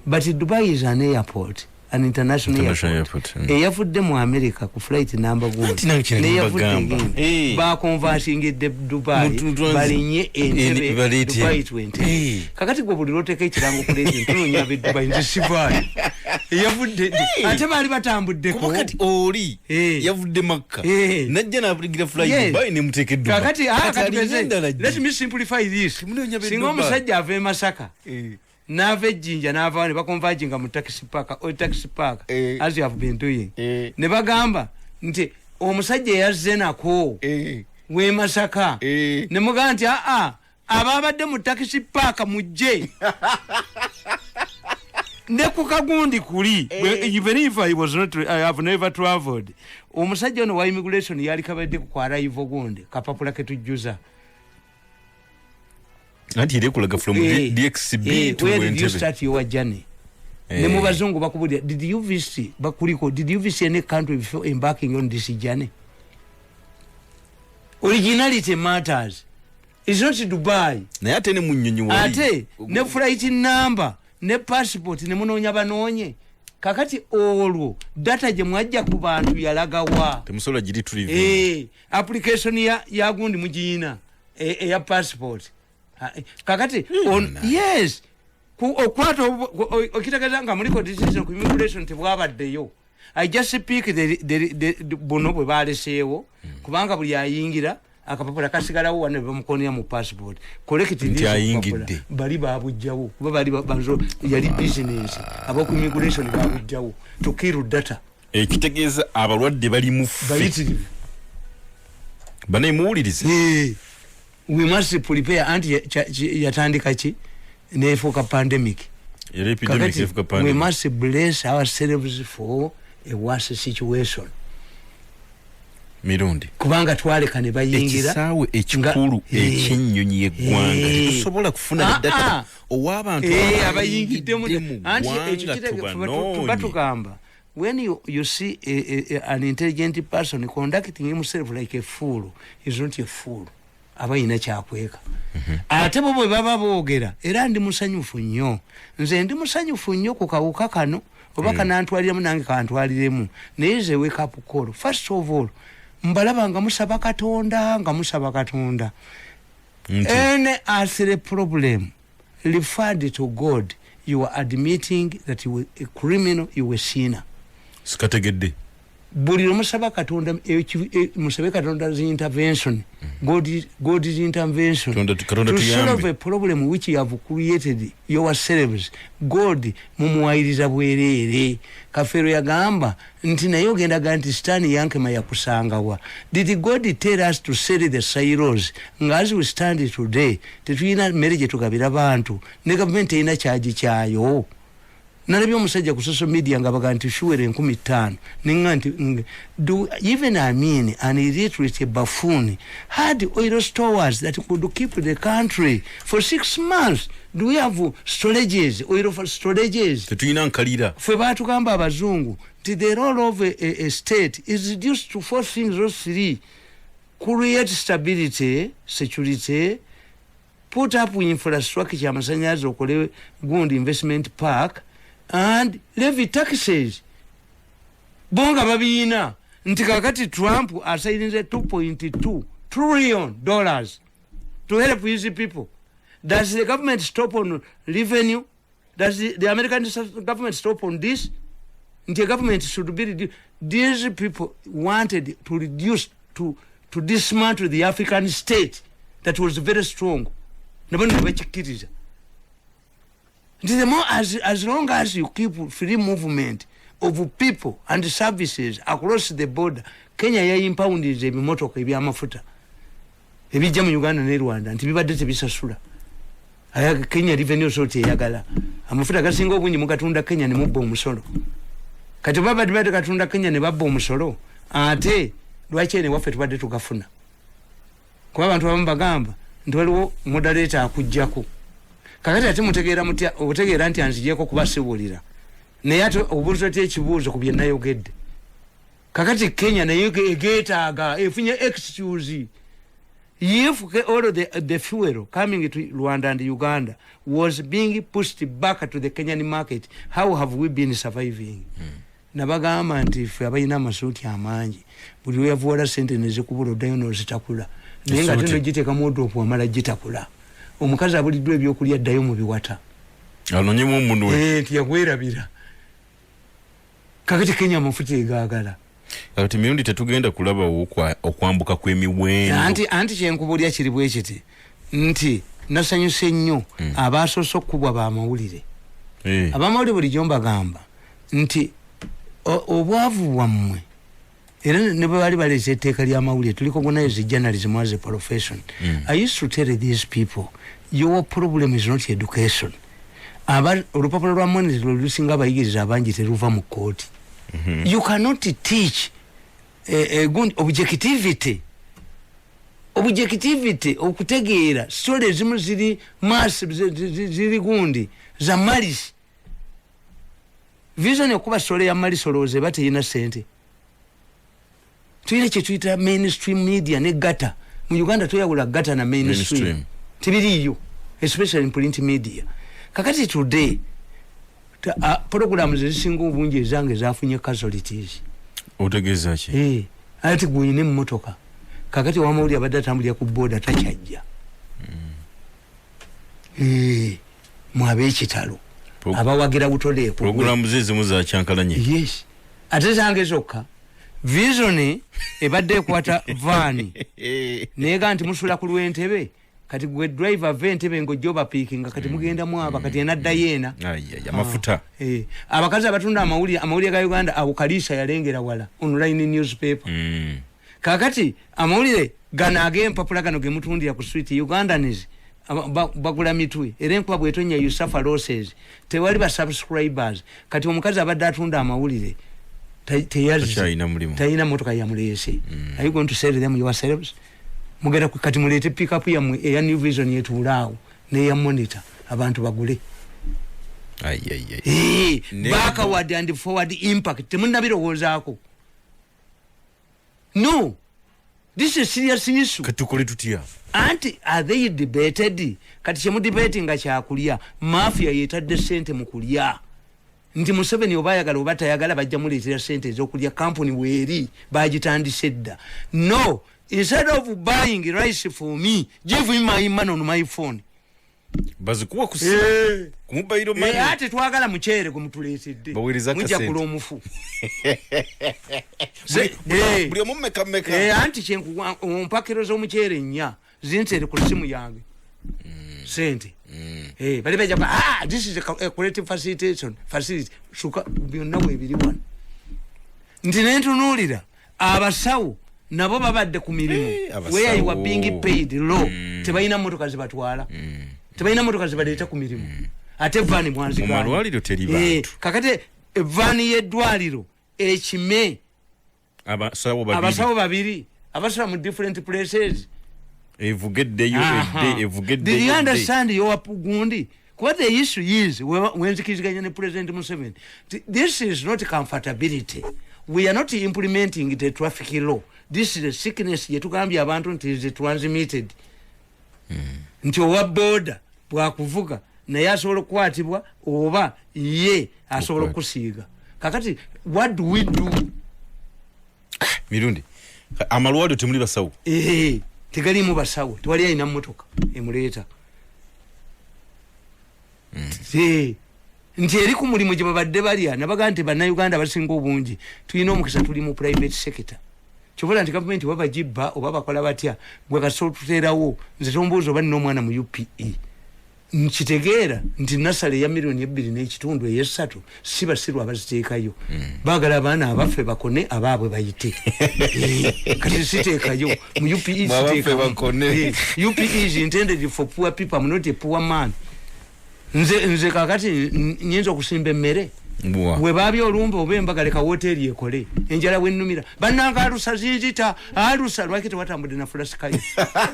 but Dubai is an airport, an international airport. Eyafudde mu America ku flight number 1. Neyafudde ba converting Dubai balinye entebe Dubai 20. Kakati gwe buli loteka ekirango kuleti tunoonya ab'e Dubai nzisibali. Eyafudde ate bali batambuddeko kakati oli yavudde Makka najja n'abuligira flight Dubai ne muteke Dubai. Kakati let me simplify this. Singa omusajja ave Masaka nave jinja nava ne bakonvajinga mu taxi park or taxi park as you have been doing. Ne bagamba nti omusajja yazze nako we Masaka ne mugamba nti ababadde mu taxi park mujje ne kukagundi kuli. Even if I was not, I have never traveled. Omusajja ono wa immigration yali kabadde ku arrive gundi kapapula ketujjuza. Anti rekulaga from DXB to where did you start your journey? Ne mu bazungu bakubulira, did you visit bakuliko, did you visit any country before embarking on this journey? Originality matters. It's not Dubai. Na ate ne munyonyi wali. Ate ne flight number ne passport ne munonya banonye. Kakati olwo data je mwajja ku bantu yalagawa. Temusola giri retrieve. Application ya gundi mujina ya passport. Kakati yes. Okwato okitagazanga muliko decision ku immigration tebwabaddeyo. I just speak the bono bwe baleseewo kubanga buli ayingira akapapula kasigalawo wane bamukonya mu passport collectively bali babujjawo kuba bali banzo yali business aboku immigration babujjawo to kill data ekitegeeza abalwadde bali mu bayitirivu bane muwulirize we must prepare anti yatandika ki nefuka pandemic we must bless ourselves for a worse situation. Mirundi kubanga twaleka ne bayingira ekisawe ekikulu ekinyonyi eggwanga tusobola kufuna data ow'abantu abayingiddemu anti ekyo batugamba when you see an intelligent person conducting himself like a fool is not a fool abayina kyakweka ate bo bwe baba boogera era ndi musanyufu nnyo nze ndi musanyufu nnyo ku kawuka kano oba kanantwaliremu nange kantwaliremu naye ze wake up call first of all mbalaba nga musaba katonda any asile problem referred to God you are admitting that you were a criminal, you were sinner. Skategedde buli musaba katonda musabe katonda's intervention God's intervention to solve a problem which you have created yourselves. God mumuwairiza bwerere kafero yagamba nti naye ogenda nti stani yanke mayakusangawa. Did God tell us to sell the silos nga as we stand today tetuyina mmere gye tugabira bantu ne government eyina kyaji kyayo? Nalabyo omusajja ku social media nga baga nti shuwere 15 ninga nti do even an illiterate buffoon had oil stores that could keep the country for 6 months. Do we have storages, oil for storages? Tetuyina nkalira fwe batugamba abazungu nti the role of a state is reduced to 4 things or 3: create stability, security, put up infrastructure, amasanyalaze okole gundi investment park, and levy taxes. Bonga babina nti kakati Trump asayinize $2.2 trillion to help his people. Does the government stop on revenue? Does the American government stop on this? The government should be reduced. These people wanted to reduce to dismantle the African state that was very strong. The more as long as you keep free movement of people and services across the border, Kenya ya impound is a motoka ebyamafuta ebijja mu Uganda ne Rwanda nti bibadde tebisasula. Kenya revenue authority yagala amafuta gasinga obungi mu katunda Kenya ne mubba omusolo. Kati baba dibadde katunda Kenya ne babba omusolo ate lwaki ne waffe tubadde tugafuna kuba abantu abamu bagamba nti waliwo moderator akujjako. Kakati ate mutegeera mutya obutegeera nti anzijeko kubasibulira naye ate obuuzo ty ekibuuzo ku bye nayogedde. Kakati Kenya naye egeetaaga efunye excuse if all of the fuel coming to Rwanda and Uganda was being pushed back to the Kenyan market, how have we been surviving? Nabagamba nti ffe abalina amasuuti amangi buli weyavuwala sente nezikubula oddayo n'ozitakula naye nga tino giteeka muodoopu amala gitakula. Omukazi abuliddwa ebyokulya addayo mu biwata anonyemu omunwe nti yagwerabira. Kakati Kenya amafuta egaagala. Kakati Mirundi tetugenda kulaba okwambuka kw'emiwendo anti kyenkubulya kiri bwe kiti nti nasanyuse nnyo abaasoose okukubwa bamawulire. Abamawulire bulijjo mbagamba nti obwavu bwammwe era ne bwe bali baleese etteeka ly'amawulire tuliko organize journalism as a profession. I used to tell these people your problem is not education. Olupapula lwa monitor lusinga abayigiriza abangi teruva mu kooti. You cannot teach good objectivity okutegeera story ezimu ziri massive ziri gundi za malisi. Vision okuba story ya malisi olowooza eba teyina ssente. Tuyina kye tuyita mainstream media ne gata mu Uganda toyagula gata na mainstream tibiriyo especially in print media kakati today programs ezisinga obungi ezange zafunye casualties otegeza ki ati gwine mmotoka kakati wamawuli abadde atambulira ku boda takyajja mwabe ekitalo abawagira butole programs ezimu za kyankalanye yes ate zange zokka vision ebadde ekwata van nega nti musula ku lwentebe kati gwe driver ventebe ngojoba picking kati mugenda mwaba kati enadda yena ya mafuta abakazi abatunda amawuli ga Uganda awukalisa yalengera wala online newspaper kakati amawulire gana agempapula gano gemutundira ku street Ugandans bagula mitwe era enkuba bwetonya you suffer losses tewali ba subscribers kati omukazi abadde atunda amawulire tayina motoka ya mulese are you going to sell them yourselves mugera kati mulete pick up ya new vision yetu ulao ne ya monitor abantu bagule backward and forward impact temunabirowozako no this is serious issue katukole tutia anti are they debated kati chemu debating kyakulya mafia yetadde sente mukulya nti Museveni obayagala obatayagala bajja muletera sente ezokulya company weri bagitandise dda no instead of buying rice for me give me my money on my phone bazikuwa kusi kumubayiro mali ate twagala muchere kumutulesede mujja kula omufu buli omumeka anti chenku ompakiro zo muchere nya zintere ku simu yange sente bali beja this is a collective facility shuka byonna webiri wana ndi nentunulira abasawo nabo babadde ku mirimu where you are being paid low tebayina motoka zibatwala tebayina motoka zibaleta ku mirimu ate vani mwanzi mu malwaliro teri bantu kakate vani yeddwaliro ekime abasawo babiri abasala mu different places evugeddeyo evugeddeyo do you understand your gundi what the issue is when zikiziganya ne President Museveni this is not comfortability we are not implementing the traffic law this is a sickness yetugambye abantu nti is transmitted nti owa border bwakuvuga naye asobola okukwatibwa oba ye asobola okusiiga kakati what do we do Mirundi amalwaliro temuli basawo tegali mu basawo twali ayina mmotoka emuleta nti eri ku mulimu gye babadde balya nabaga nti bannayuganda basinga obungi tulina omukisa tuli mu private sector kyobola nti gavumenti waba jibba oba bakola batya gwe kasobola tuteerawo nze tombuuza oba nina omwana mu UPE nkitegeera nti nasale ya $2.2 ey'essatu si basirwa abaziteekayo baagala abaana abaffe bakone abaabwe bayite kati siteekayo mu UPE UPE is intended for poor people, I'm not a poor man. nze kakati nyinza okusimba emmere we baabye olumba oba embagaleka woteri ekole enjala wennumira bannanga alusa zinzita alusa lwaki tewatambudde na fulasikayo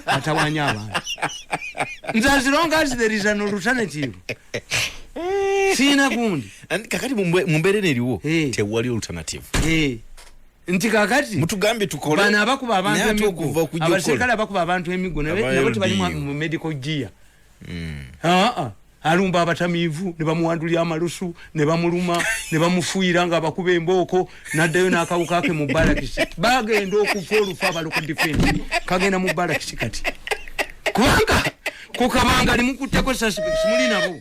atawanya abantu nze as long as there is an alternative siina gundi kakati mumbeere neriwo tewali alternative nti kakati mutugambye tukole bana abakuba abantu emiggo abaserikale abakuba abantu emiggo nabo tebali mu medical gear alumba abatamivu ne bamuwandulya amalusu ne bamuluma ne bamufuira nga abakuba embooko naddayo n'akawuka ke mu balakisi bagenda okufa olufa abalo ku defense kagenda mu balakisi kati kubanga kukabanga limukutteko suspects muli nabo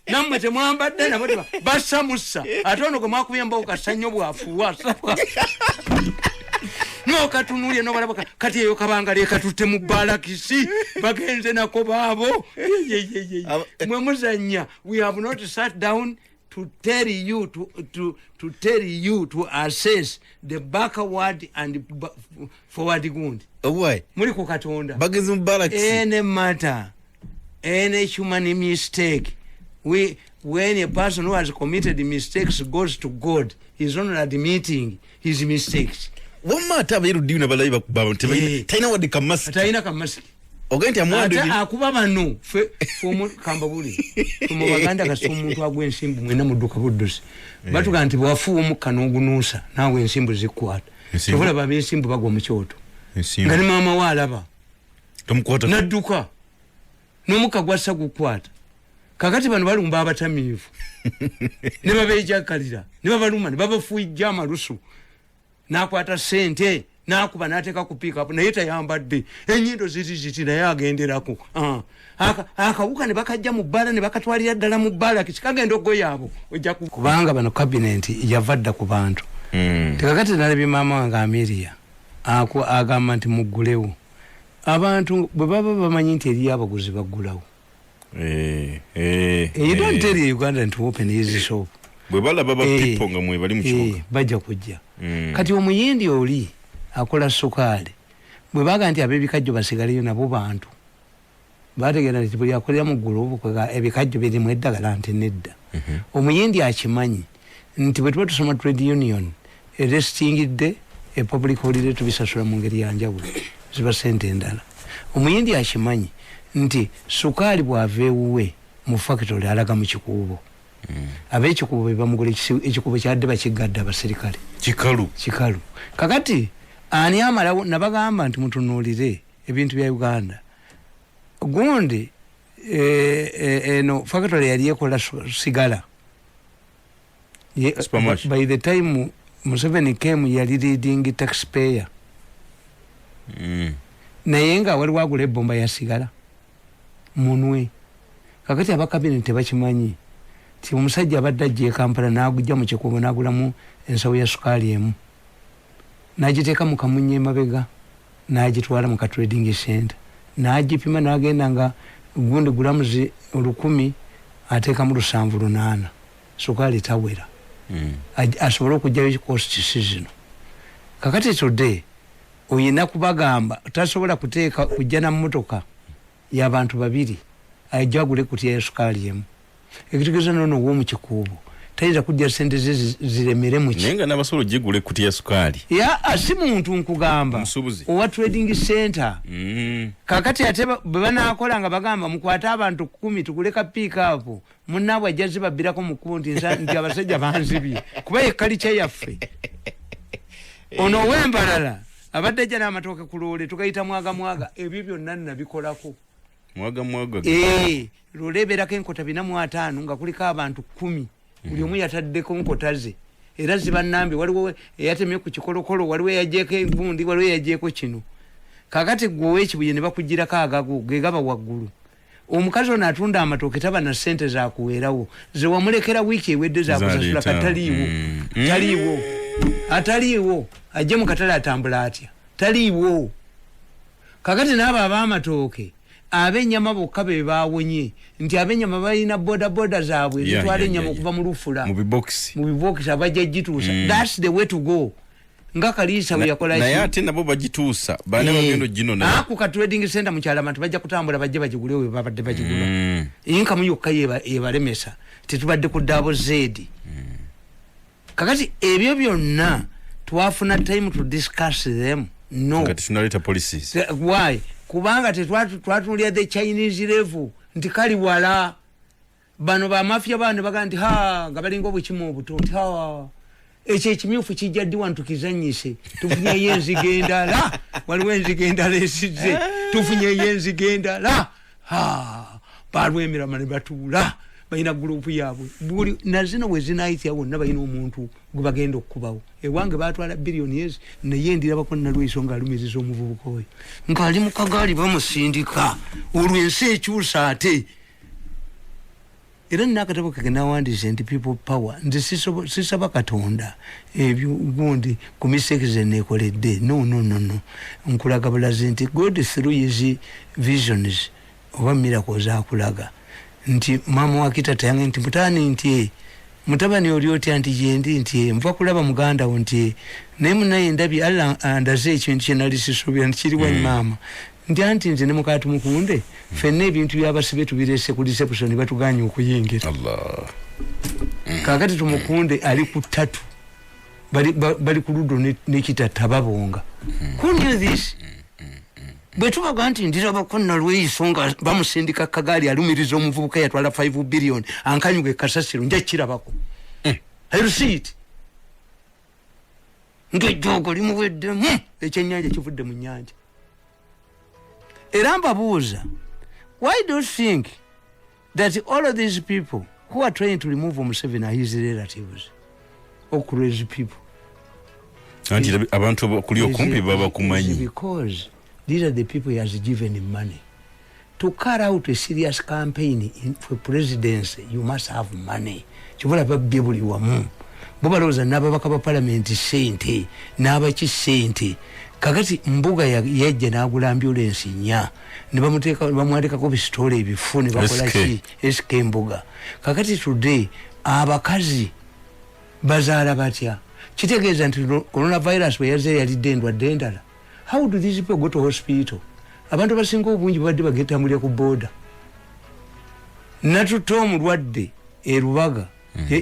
nammwe temwambadde nabo basamusa ate ono gwe mwakubya embooka sannyo bwafuwa no katunulye no balaba kati eyo kabanga leka tutte mu balakisi bagenze nako baabo mwe muzanya we have not sat down to tell you to tell you to assess the backward and forward gundi why muri ku katonda bagenze mu balakisi any matter any human mistake when a person who has committed mistakes goes to God, he's not admitting his mistakes. Wamata abayirudiyo nabalayi bakubaba taina wadika masiki taina kamasiki ogenti amwando ata akubaba no fomu kambabuli tumo baganda kasoma omuntu agwe ensimbu mwena muduka buddusi batuga nti bwafu omukano ogunuusa nawe ensimbu zikwata tovola babe ensimbu bagwa mu kyoto ngani mama walaba tomukwata nadduka nomuka gwassa gukwata kakati bano balumba abatamiivu ne babejakalira ne babaluma ne babafuijja amalusu nakwata sente nakuba nateka kupiika apo naye tayambadde enyindo ziti naye agenderako akawuka ne bakajja mu bbala ne bakatwalira ddala mu bbala kikagenda ogoya abo ojja kubanga bano cabinet yavadda ku bantu tekakati nalabye maama wange Amelia agamba nti muggulewo abantu bwe baba bamanyi nti eriyo abaguzi baggulawo. You don't tell Uganda to open his shop. Bwe balaba ba people nga mwe bali mu kibuga bajja kujja. Kati omuyindi oli akola sukaali bwe baga nti abebikajjo basigaleyo nabo bantu bategera nti buli akolera mu ggulu kwega ebikajjo biri mu eddagala nti nedda. Omuyindi akimanyi nti bwe tuba tusoma trade union erestingidde e public holiday tubisasula mu ngeri ya njawulo ziba sente endala. Omuyindi akimanyi nti sukaali bw'aveewuwe mu factory alaga mu kikuubo. Ab'ekikuubo be bamugula ekikuubo kyadde bakigadde abaserikale kikalu. Kakati ani amalawo nabagamba nti mutunuulire ebintu bya Uganda. Gundi eno factory yali ekola sigala. By the time Museveni came yali leading taxpayer. Naye nga waliwo agula ebbomba ya sigala munwe. Kakati abakabine tebakimanyi ti omusajja abadde ajja Kampala n'agujja mu kikuubo n'agulamu ensawo ya sukaali emu n'agiteeka mu kamunye emabega n'agitwala mu katrading center n'agipima n'agenda nga gundi gulamuzi 1000 ateekamu 708 sukaali tawera asobole okujjayo cost season. Kakati today oyina kubagamba tasobola kuteeka kujja na mmotoka y'abantu babiri ajagule kutiya ya sukaali emu ekitegeeza nono wo mu kikuubo tayinza kujja sente ziremere mu ki nenga n'abasolo jigule kutiya sukaali ya asi muntu nkugamba owa trading center. Kakati ate bwe banaakola nga bagamba mukwata abantu 10 tugule ka pick up munnaabwe ajja zibabbirako mu kkubo nti abasajja banzibye kuba ye kalicha yaffe ono wembalala abadde jana amatooke ku loole tukayita mwaga ebyo byonna nabikolako mwaga luleberako enkota 45 nga kuliko abantu 10 buli omu yataddeko nkota ze era ziba nnambi waliwo eyatemye ku kikolokolo waliwo eyajeeko envundi waliwo eyajeeko kino. Kakati gwe ekibuye ne bakugirako agago gegaba waggulu. Omukazi ono atunda amatooke taba na sente zakuweerawo ze wamulekera wiiki ewedde zakusasula ataliiwo ajje mu katale atambula atya taliiwo. Kakati n'abo ab'amatooke ab'ennyama bokka be baawonye nti ab'ennyama balina boda zaabwe zitwala ennyama okuva mu lufula mu bibokisi abajja gituusa. That's the way to go. Nga Kaliisa bwe yakola naye ate nabo bagituusa baane bagendo gino ku ka trading center mu kyala abantu bajja kutambula bajje bagigule we babadde bagigula inkamu yokka yebalemesa tetubadde ku double Z. Kakati ebyo byonna twafuna time to discuss them. No kati tunaleta policies. Why? Kubanga tetwatulia the Chinese level nti kali wala bano ba mafia bano baga nti nga balinga obukimu obuto nti ekyo ekimyufu kijja ddi wantu kizanyise tufunye yenzigenda la waliwo enzigenda lesize tufunye yenzigenda la balwemirama ne batuula balina gurupu yaabwe buli nazino we zinaayitya wonna balina omuntu gwe bagenda okukubawo. Ewange batwala billions naye ndirabako nalweso nga alumiriza omuvubuka oyo ng'ali mu kagaali bamusindika olwensi ekyusa ate. Era nakatabo kagenda wandiise nti people power nti sisaba Katonda ebyo gundi ku mistake ze neekoledde no nkulaga bulazi nti God through his visions oba miracles akulaga nti mama Wakira tayange nti mutani nti mutabani oli otya nti yendi nti mva kulaba muganda wo nti naye munaye ndabye alla andaze ekintu kye nali sisuubira nti kiri wa mama nti nze ne mukatu mukunde fenna ebintu by'abasibe tubirese ku reception batuganye okuyingira. Allah. Kakati tumukunde ali ku 3 bali ku ludo n'ekitata babonga. Who knew this? Bwe tubaga nti ndiraba ko nalweyiso nga bamusindika kagaali alumiriza omuvubuka yatwala 5 billion ankanyuge kasasiro nja kirabako. I see it. ng'ejjoogo limuweddemu ekyennyanja kivudde mu nnyanja. Era mbabuuza, why do you think that all of these people who are trying to remove Museveni are his relatives or crazy people? Abantu kuli okumpi baba kumanyi. Because these are the people he has given him money. To carry out a serious campaign for presidency, you must have money. Chivola babye buli wamu. Bobaloza n'ababaka ba parliament sente, n'abaki sente. Kakati mbuga yejje n'agula ambulance nya. Ne bamwandika ko bistole ebifune bakola ki SK mbuga. Kakati today abakazi bazaala batya. Kitegeeza nti coronavirus bwe yazze yali dendala. How do these people go to hospital? Abantu basinga obungi badde bagetambulira ku border. Natuto omulwadde erubaga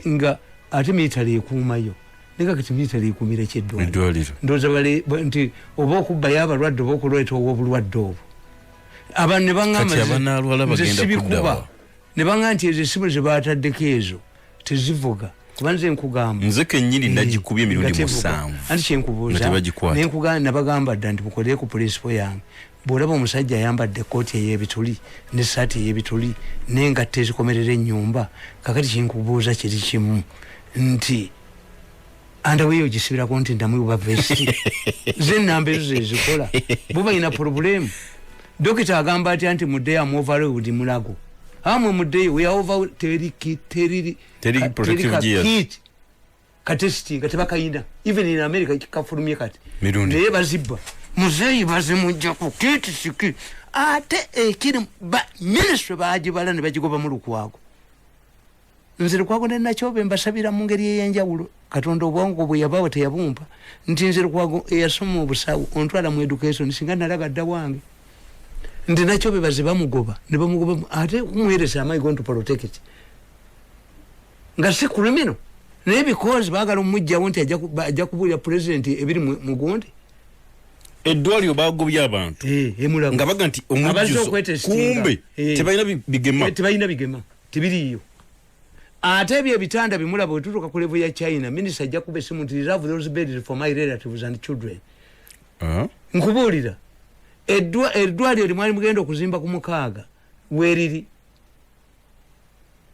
nga ate military ekuumayo. Nika kati military ekuumira kyeddwaliro. Ndowooza bale nti oba okubbayo abalwadde oba okulweta obulwadde obwo. Abantu ne baŋŋamba kati abanaalwala bagenda kuddawa. Ne baŋŋamba nti ezo essimu ze baataddeko ezo tezivuga. Kubanze nkugamba. Nze kennyini nagikubye emirundi 7. Anti kyenkubuuza. Ne nkugamba nabagamba dda nti mukolere ku principle yange. Bw'olaba omusajja ayambadde ekkooti ey'ebituli n'essaati ey'ebituli n'engatto ezikomerera ennyumba, kakati kyenkubuuza kiri kimu nti andaweyo ogisibirako nti ndamuyuba vesti. Ze ennamba ezo zezikola. Bo balina purobulemu. Dokita agamba atya nti muddeyo amuoverload mulago. Amwe muddeyo we are over teri protective gears. Katesting kati bakayina. Even in America kafulumye kati. Mirundi. Naye bazibba. Muzeyi bazimujja ku kiti siki. Ate ekiri ba ministry baagibala ne bagigoba mu lukwago. Nze lukwago ne nakyobe mbasabira mu ngeri ey'enjawulo. Katonda obwongo bwe yabawa teyabumpa. Nti nze lukwago eyasoma obusawo ontwala mu education singa nalaga dda wange. Ndi nakyobe baziba mugoba ne bamugoba ate kumweresa am I going to protect it. Nga si criminal. Naye because baagala omujjawo nti ajja kubuulira president ebiri mu gundi. Eddwaliro bagobya abantu. Emulago. Nga baga nti omujjuzo kumbe tebalina bigema. Tebiriyo. Ate ebyo ebitanda bimulaba bwe tutuuka ku level ya China, minisita ajja kuba essimu nti reserve those beds for my relatives and children. Nkubuulira. Eddwaliro limwali mugenda okuzimba ku mukaaga weeriri.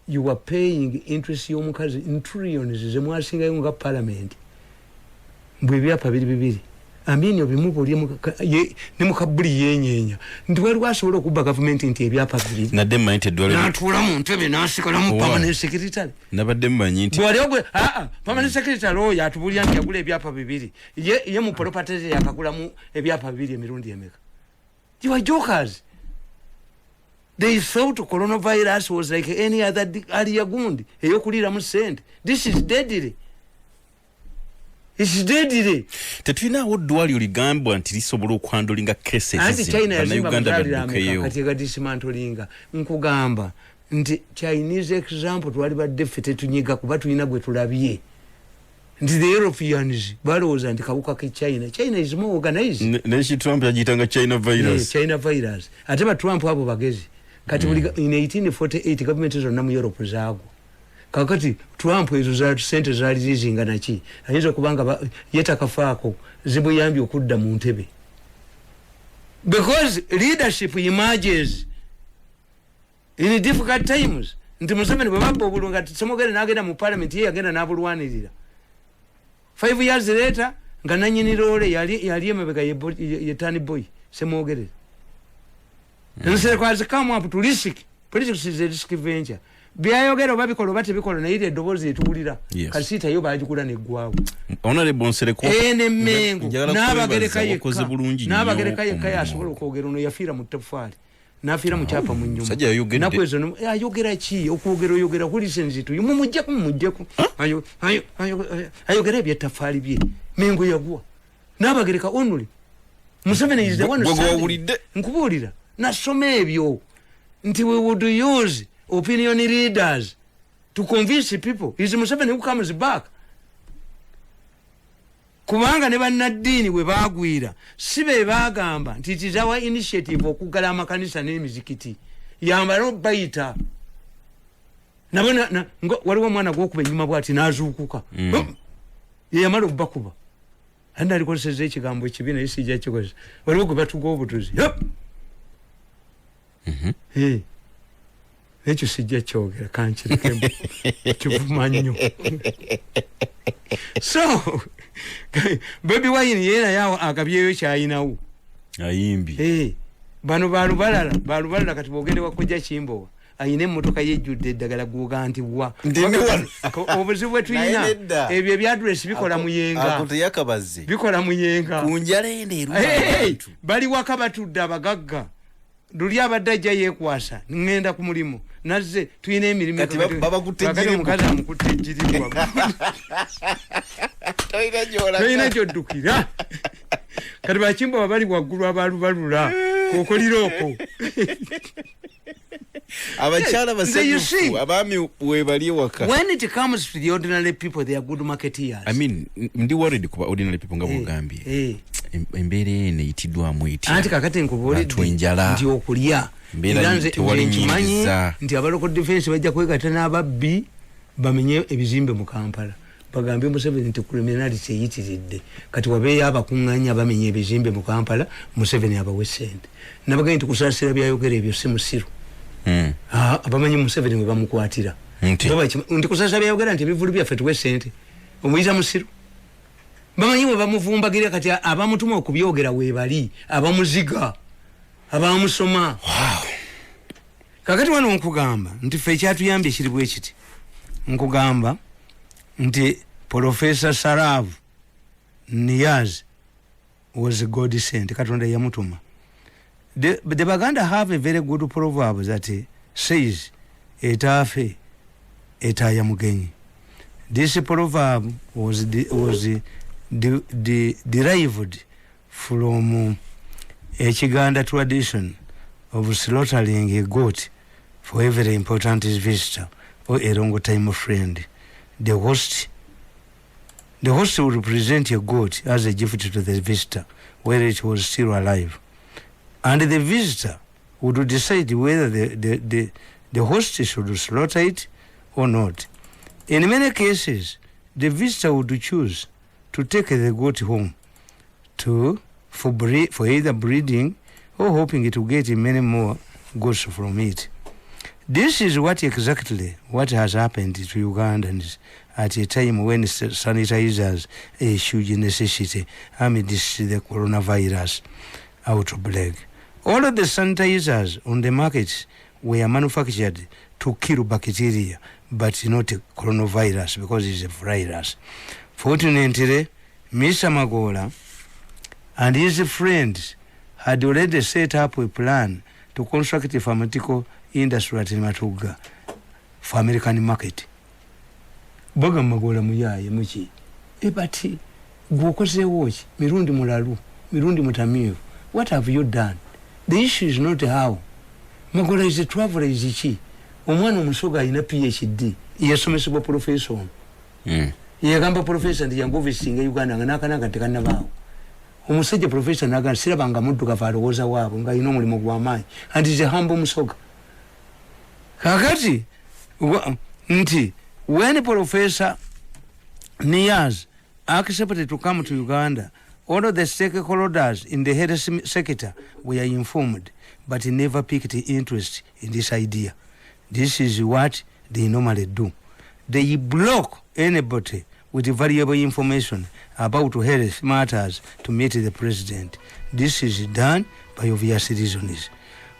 You were paying interest y'omukazi in trillions ze mwasingayo nga parliament. Bwe byapa bibiri. Amini obimubuulye ne mukabuli yenyeenya. Nti wali wasobola okubba gavumenti nti ebyapa bibiri. Nadde mmanyi nti eddwaliro n'atuula mu ntebe n'asikalamu permanent secretary. Nabadde mmanyi nti. Bwali ogwe permanent secretary oyo atubulya nti yagula ebyapa bibiri. Ye mu property yakagulamu ebyapa bibiri emirundi emeka. You are jokers. They thought coronavirus was like any other area gundi. Eyokuliramu sente. This is deadly. It's deadly. Tetulinawo ddwaliro ligambwa nti lisobola okwandulinga cases. Anti China yazimba mudalira kati gadismantolinga. Nkugamba nti Chinese example twali badde ffe tetunyiga kuba tulina gwe tulabye. Nti the Europeans balowooza nti kawuka ke China. China is more organized. Ne Trump yagiyitanga China virus. China virus. Ate ba Trump abo bagezi. Kati in 1848 government zonna mu Europe zaagwa. Kakati Trump ezo za sente zaali zizinga naki. Ayinza kubanga yetakafaako zibuyambi okudda mu ntebe. Because leadership emerges in difficult times. Nti Museveni bwe babba obulunga Semogere n'agenda mu parliament ye yagenda n'abulwanirira. 5 years later nga nanyini loole yali emabega ye Tani Boy Semogere. And so has come up to risk. Politics is a risky venture. Byayogera babikola batebikola na ile eddoboozi etuwulira. Kasita yo baagikula neggwaawo. Honorable Nsereko. Mengo n'abagereka yekka asobola okwogera ono yafiira mu ttafaali. N'afiira mu kyapa mu nnyumba. Sajja yayogedde. Nakwezo ayogera ki okwogera oyogera ku lisensi tu. Mumujjeko. Ayogera ebyettafaali bye. Mengo yagwa. N'abagereka onuli. Museveni is the one who said. Nkubuulira. Nasoma ebyo nti we would use opinion leaders to convince people. Is Museveni who comes back. Kubanga ne bannaddiini we baagwira si be baagamba nti it is our initiative okugala amakanisa n'emizikiti yambala bayita nabona waliwo omwana gw'okuba ennyuma bw'ati n'azuukuka ye yamala okubakuba anda alikozesa ekigambo kibina isija kikoze waliwo gwe batuga obutuzi ekyo sijja kyogera kankirikemu kivuma nnyo so Baby Wine yena yawo akabyeyo kyayinawo ayimbi bano balubalala kati bogende wakujja Kimbowa ayine emmotoka yejjudde eddagala guga nti wa obuzibu bwe tulina ebyo ebya address bikola muyenga akuteyakabaze bikola muyenga kunjala ende bali waka batudde abagagga luli abadde ajja yeekwasa ngenda ku mulimu nazze tuyina emirimu kati babakutte mukazi amukutte ejjiribwa toyina gy'oddukira kati Bakimbowa bali waggulu abalubalula kokoliroko abakyala basanyufu abaami webali waka. When it comes to the ordinary people, they are good marketeers. I mean, ndi worried kuba ordinary people nga bogambye embeere ene yitiddwamu eti anti kakati nkubuulidde nti okulya iranze nkimanyi nti abaloko defense bajja kwegatta n'ababbi bamenye ebizimbe mu Kampala bagambye Museveni nti criminality eyitiridde kati wabeeyo abakuŋŋaanya bamenye ebizimbe mu Kampala Museveni abawe ssente nabagambye nti kusaasira byayogera ebyo si musiru abamanyi Museveni we bamukwatira nti kusaasira byayogera nti ebivulu byaffe tuwe ssente omuyita musiru bamanyi we bamuvumbagira kati abamutuma okubyogera weebali abamuziga abamusoma kakati wano nkugamba nti ffe ekyatuyambye ekiri bwe kiti nkugamba nti Professor Sarav Niyaz was a godsend katonda yamutuma. The Baganda have a very good proverb that says etafe etaya mugenyi. This proverb was derived from a Chiganda tradition of slaughtering a goat for every important visitor or a long time friend. The host would present a goat as a gift to the visitor where it was still alive, and the visitor would decide whether the host should slaughter it or not. In many cases, the visitor would choose to take the goat home for either breeding or hoping to get many more goats from it. This is exactly what has happened to Ugandans at a time when sanitizers a huge necessity amidst the coronavirus outbreak. All of the sanitizers on the market were manufactured to kill bacteria, but not coronavirus because it's a virus. Fortunately, Mr. Magola and his friends had already set up a plan to construct a pharmaceutical industry at Matuga for American market. Boga Magola muyaye muki ebati gwokoze woki mirundi mulalu mirundi mutamivu. What have you done? The issue is not how. Magola is a traveler is chi omwana omusoga ina PhD yasomesebwa professor yagamba professor ndi yango visiting Uganda ngana tekana bawo omusajja professor naga sirabanga mudduka falowooza waabo nga ino mulimo gw'amaanyi and is a humble musoga kakati nti when Professor Niyaz accepted to come to Uganda, all of the stakeholders in the health sector were informed, but never picked interest in this idea. This is what they normally do. They block anybody with valuable information about health matters to meet the president. This is done by obvious reasons.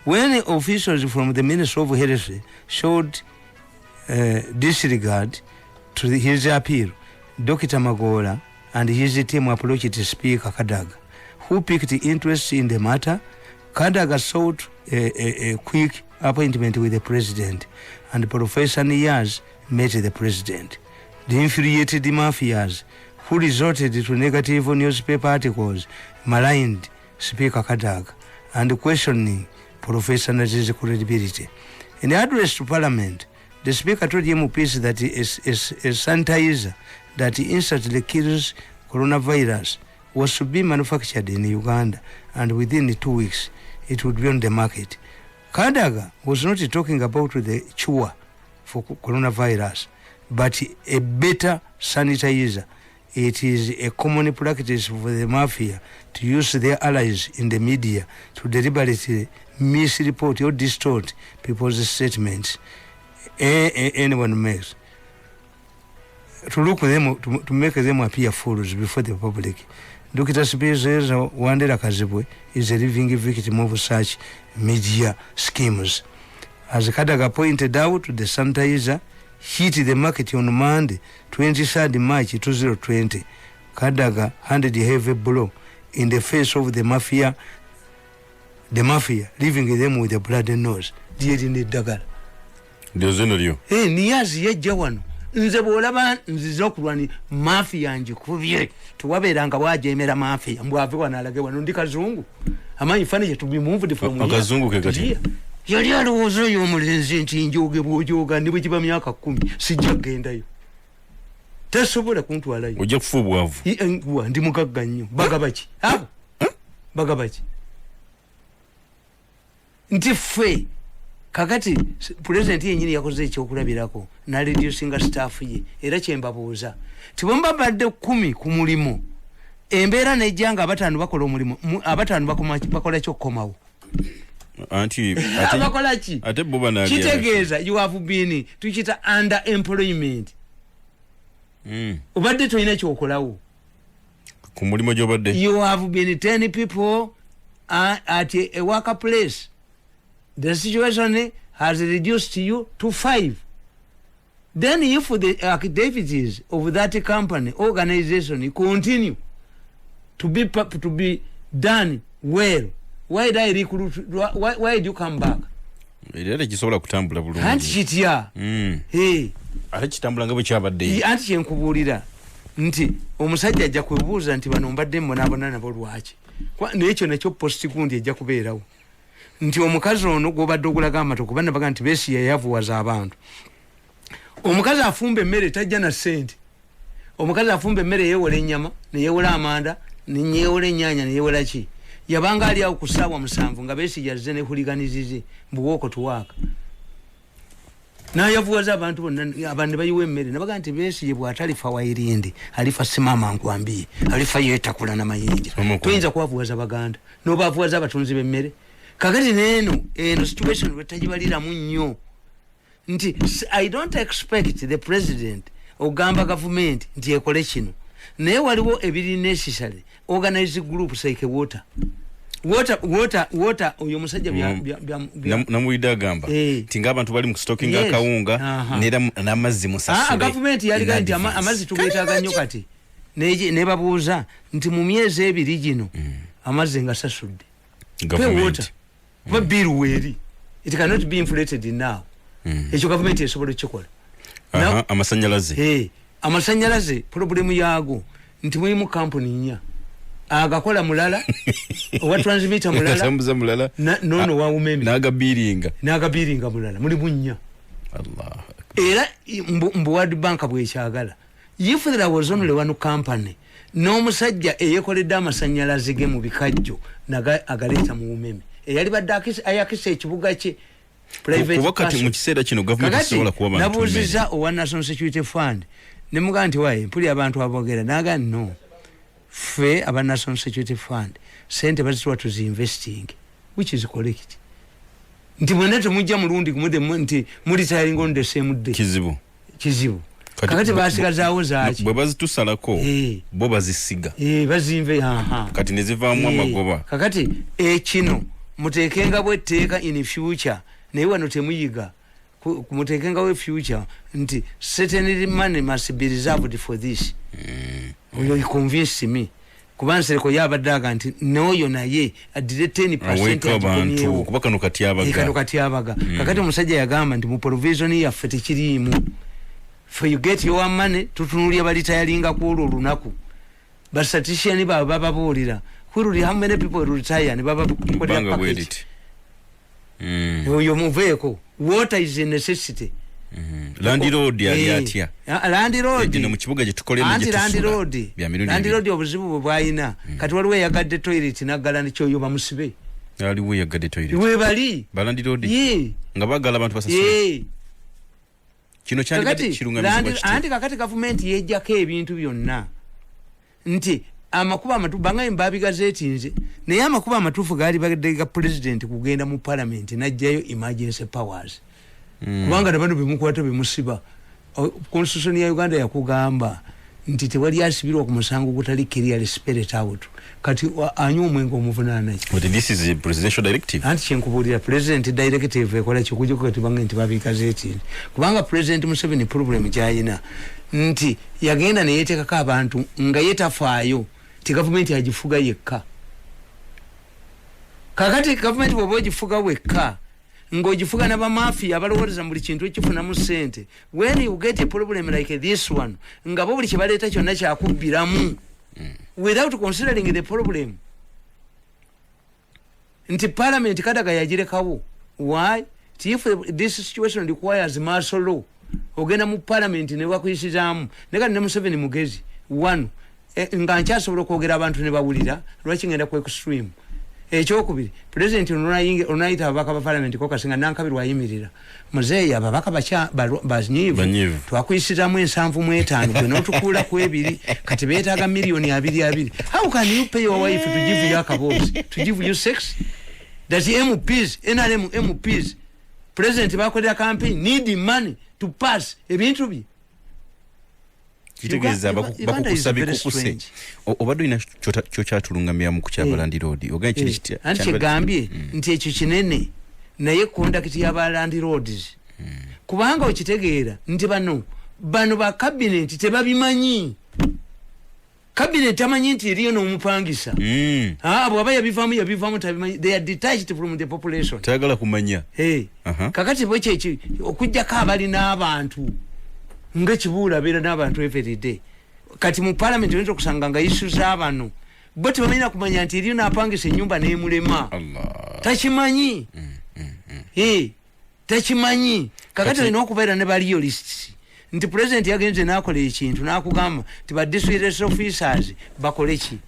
When officials from the Ministry of Health showed disregard to his appeal, Dr. Magola and his team approached Speaker Kadaga, who picked interest in the matter. Kadaga sought a quick appointment with the president, and Professor Niyaz met the president. The infuriated mafias, who resorted to negative newspaper articles, maligned Speaker Kadaga and questioning Professor Niyaz's credibility. In the address to Parliament, the Speaker told MPs that a sanitizer that instantly kills coronavirus was to be manufactured in Uganda, and within 2 weeks it would be on the market. Kadaga was not talking about the cure for coronavirus, but a better sanitizer it is a common practice for the mafia to use their allies in the media to deliberately misreport or distort people's statements anyone makes, to look at them, to make them appear fools before the public. Dr. Spears Wandera Kazibwe is a living victim of such media schemes. As Kadaga pointed out, the sanitizer hit the market on Monday, 23rd March 2020. Kadaga handed a heavy blow in the face of the mafia, leaving them with a bloody nose. Dear in the Dagger. Niazi Yajawano. Nze bwolaba nziza okulwani mafia njikubye tuwaberanga wajemera mafia mbwave wanalage wano ndi kazungu amanyi fani je to be moved from here akazungu ke kati yali alowooza yo mulenzi nti njoge bwojoga ndi bwe myaka 10 sijja gendayo tasobola kuntwalayo ojja kufubwavu ndi mugagga nnyo bagabaki abo bagabaki nti ffe kakati president yenyini yakoze ekyokulabirako na reducing staff ye era kyembabuuza tibomba badde 10 ku mulimo embeera nejjanga abatano bakola omulimo abatano bakola kyokkomawo anti bakola ki ate boba na kitegeeza you have been tukita under employment obadde toyina kyokolawo ku mulimo gyobadde you have been 10 people at a workplace. The situation has reduced you to 5. Then if the activities of that company, organization continue to be done well, why do I recruit? Why do you come back? Ere kisobola kutambula bulungi. Anti kitya. Hey. Ate kitambula ngabo kyabadde. Anti kyenkubulira nti omusajja ajja kwebuuza nti bano mbadde mbonabona nabo lwaki. N'ekyo nakyo post gundi ejja kubeerawo. Nti omukazi ono gobadde ogulaga amatogo banna baga nti besi yavuwaza abantu. Omukazi afumba emmere tajja na sente. Omukazi afumba emmere yeewola ennyama neyeewola amanda neyeewola ennyaanya neyeewola ki. Yabanga ali awo ku ssaawa 7 nga besi yazze ne huliganizize mbuwoko tuwaaka. N'ayavuwaza abantu bonna abantu bayiwa emmere nabaga nti besi ye bw'atalifa wairindi alifa simama nkwambiye alifa yeetakula na mayinja. Tuyinza kubavuwaza Baganda n'obavuwaza abatunzi b'emmere. Kakati eno situation wetajibaliramu nnyo nti I don't expect the president ogamba government nti ekole kino naye waliwo ebiri necessary organized groups like water oyo musajja namuyida agamba tinga abantu bali mu stocking akawunga nera n'amazzi musasule government yali nti amazzi tugeetaaga nnyo kati ne babuuza nti mu myezi ebiri gino amazzi nga sasudde government but bill weri it cannot be inflated now ekyo government esobola okukikola amasanyalaze amasanyalaze problemu yaago nti mulimu company nya agakola mulala owa transmitter mulala nono wa umeme n'agabiringa mulala mulimu nya Allah era mbu World Bank bwekyagala if there was only one company n'omusajja eyekoledde amasanyalaze ge mu bikajjo naga agaleeta mu umeme eyali badde ayakisa ekibuga kye private wakati mu kiseera kino government isobola kuwa bantu nabuuziza owa National Security Fund ne muga nti waye mpuli abantu abogera naga no fe aba National Security Fund sente bazitwa to investing which is correct nti mwene temujja mulundi kumude nti muli tiring on the same day kizibu kakati basigazaawo zaaki bwe bazitusalako bo bazisiga bazimve kati ne zivaamu amagoba kakati kino mutekenga bwetteeka in future naye wano temuyiga kumutekenga we future nti certain money must be reserved for this you convince me kubansereko yabaddaga nti n'oyo naye adire 10% kuba kano kati abaga kakati omusajja yagamba nti mu provision yaffe tekiriimu for you get your money tutunulya balitayalinga ku olwo lunaku but statistician baba babuulira how many people retire ne baba banga wedit oyo muveeko water is a necessity Land road yatia land road no mu kibuga gitukolera ne land road obuzibu bwayina kati waliwo yagadde toilet nagala ne kyoyo bamusibe waliwo yagadde toilet we bali land road nga bagala abantu basasula kino kyali kirungamizibwa anti kakati government yejjako ebintu byonna nti amakuba amatufu bangaye mbabi gazeti nze naye amakuba amatufu gali bagedega president kugenda mu parliament najjayo emergency powers kubanga nabantu bimukwata bimusiba constitution ya Uganda yakugamba nti tewali asibirwa ku musango gutali clearly spelled out kati anyu omwengo omuvunana ki but this is a presidential directive anti chenkubulira president directive ekola kikujo kati bange nti babi gazeti kubanga president Museveni problem jayina nti yagenda ne yetekaka abantu nga yetafaayo ti government ajifuga yekka kakati government bobo jifuga wekka ngojifuga na ba mafia abalowoleza muri kintu ekifuna mu sente when you get a problem like this one ngabo buli kibaleta kyonna kyakubiramu without considering the problem nti parliament kadaga yagirekawo why if this situation requires martial law ogenda mu parliament ne bakuyisizamu neka ne Museveni mugezi one nga nchasobola kwogera abantu ne bawulira lwaki ngenda ku extreme ekyokubiri president onaita abaka ba parliament ko kasinga nankabirwa ayimirira muzeeya ababaka banyivu twakuyisiramu 75 gwe notukula ku ebiri kati beetaaga million 220 how can you pay your wife to give you akabozi to give you sex that MPs NRM MPs president bakolera campaign need money to pass ebintu bi kitegeza bakukusabi kukuse obado ina chocha tulungamya mu kucyabalandi road ogaye kiri kiti anti gambye nti ekyo kinene naye conduct ya balandi roads kubanga okitegeera nti bano ba cabinet tebabimanyi cabinet amanyi nti iriyo n'omupangisa abo abaya bivamu tabimanyi they are detached from the population tagala kumanya kakati boche eki okujja ka bali n'abantu ngekibula bera n'abantu every day kati mu parliament wenzo kusanga nga issues abano bote bamenya kumanya nti iriyo napangisa ennyumba n'emulema Allah tachimanyi tachimanyi kakati alina okubeera ne baliyo lists nti president yagenze nakola ekintu nakugamba ti ba district officers bakole ki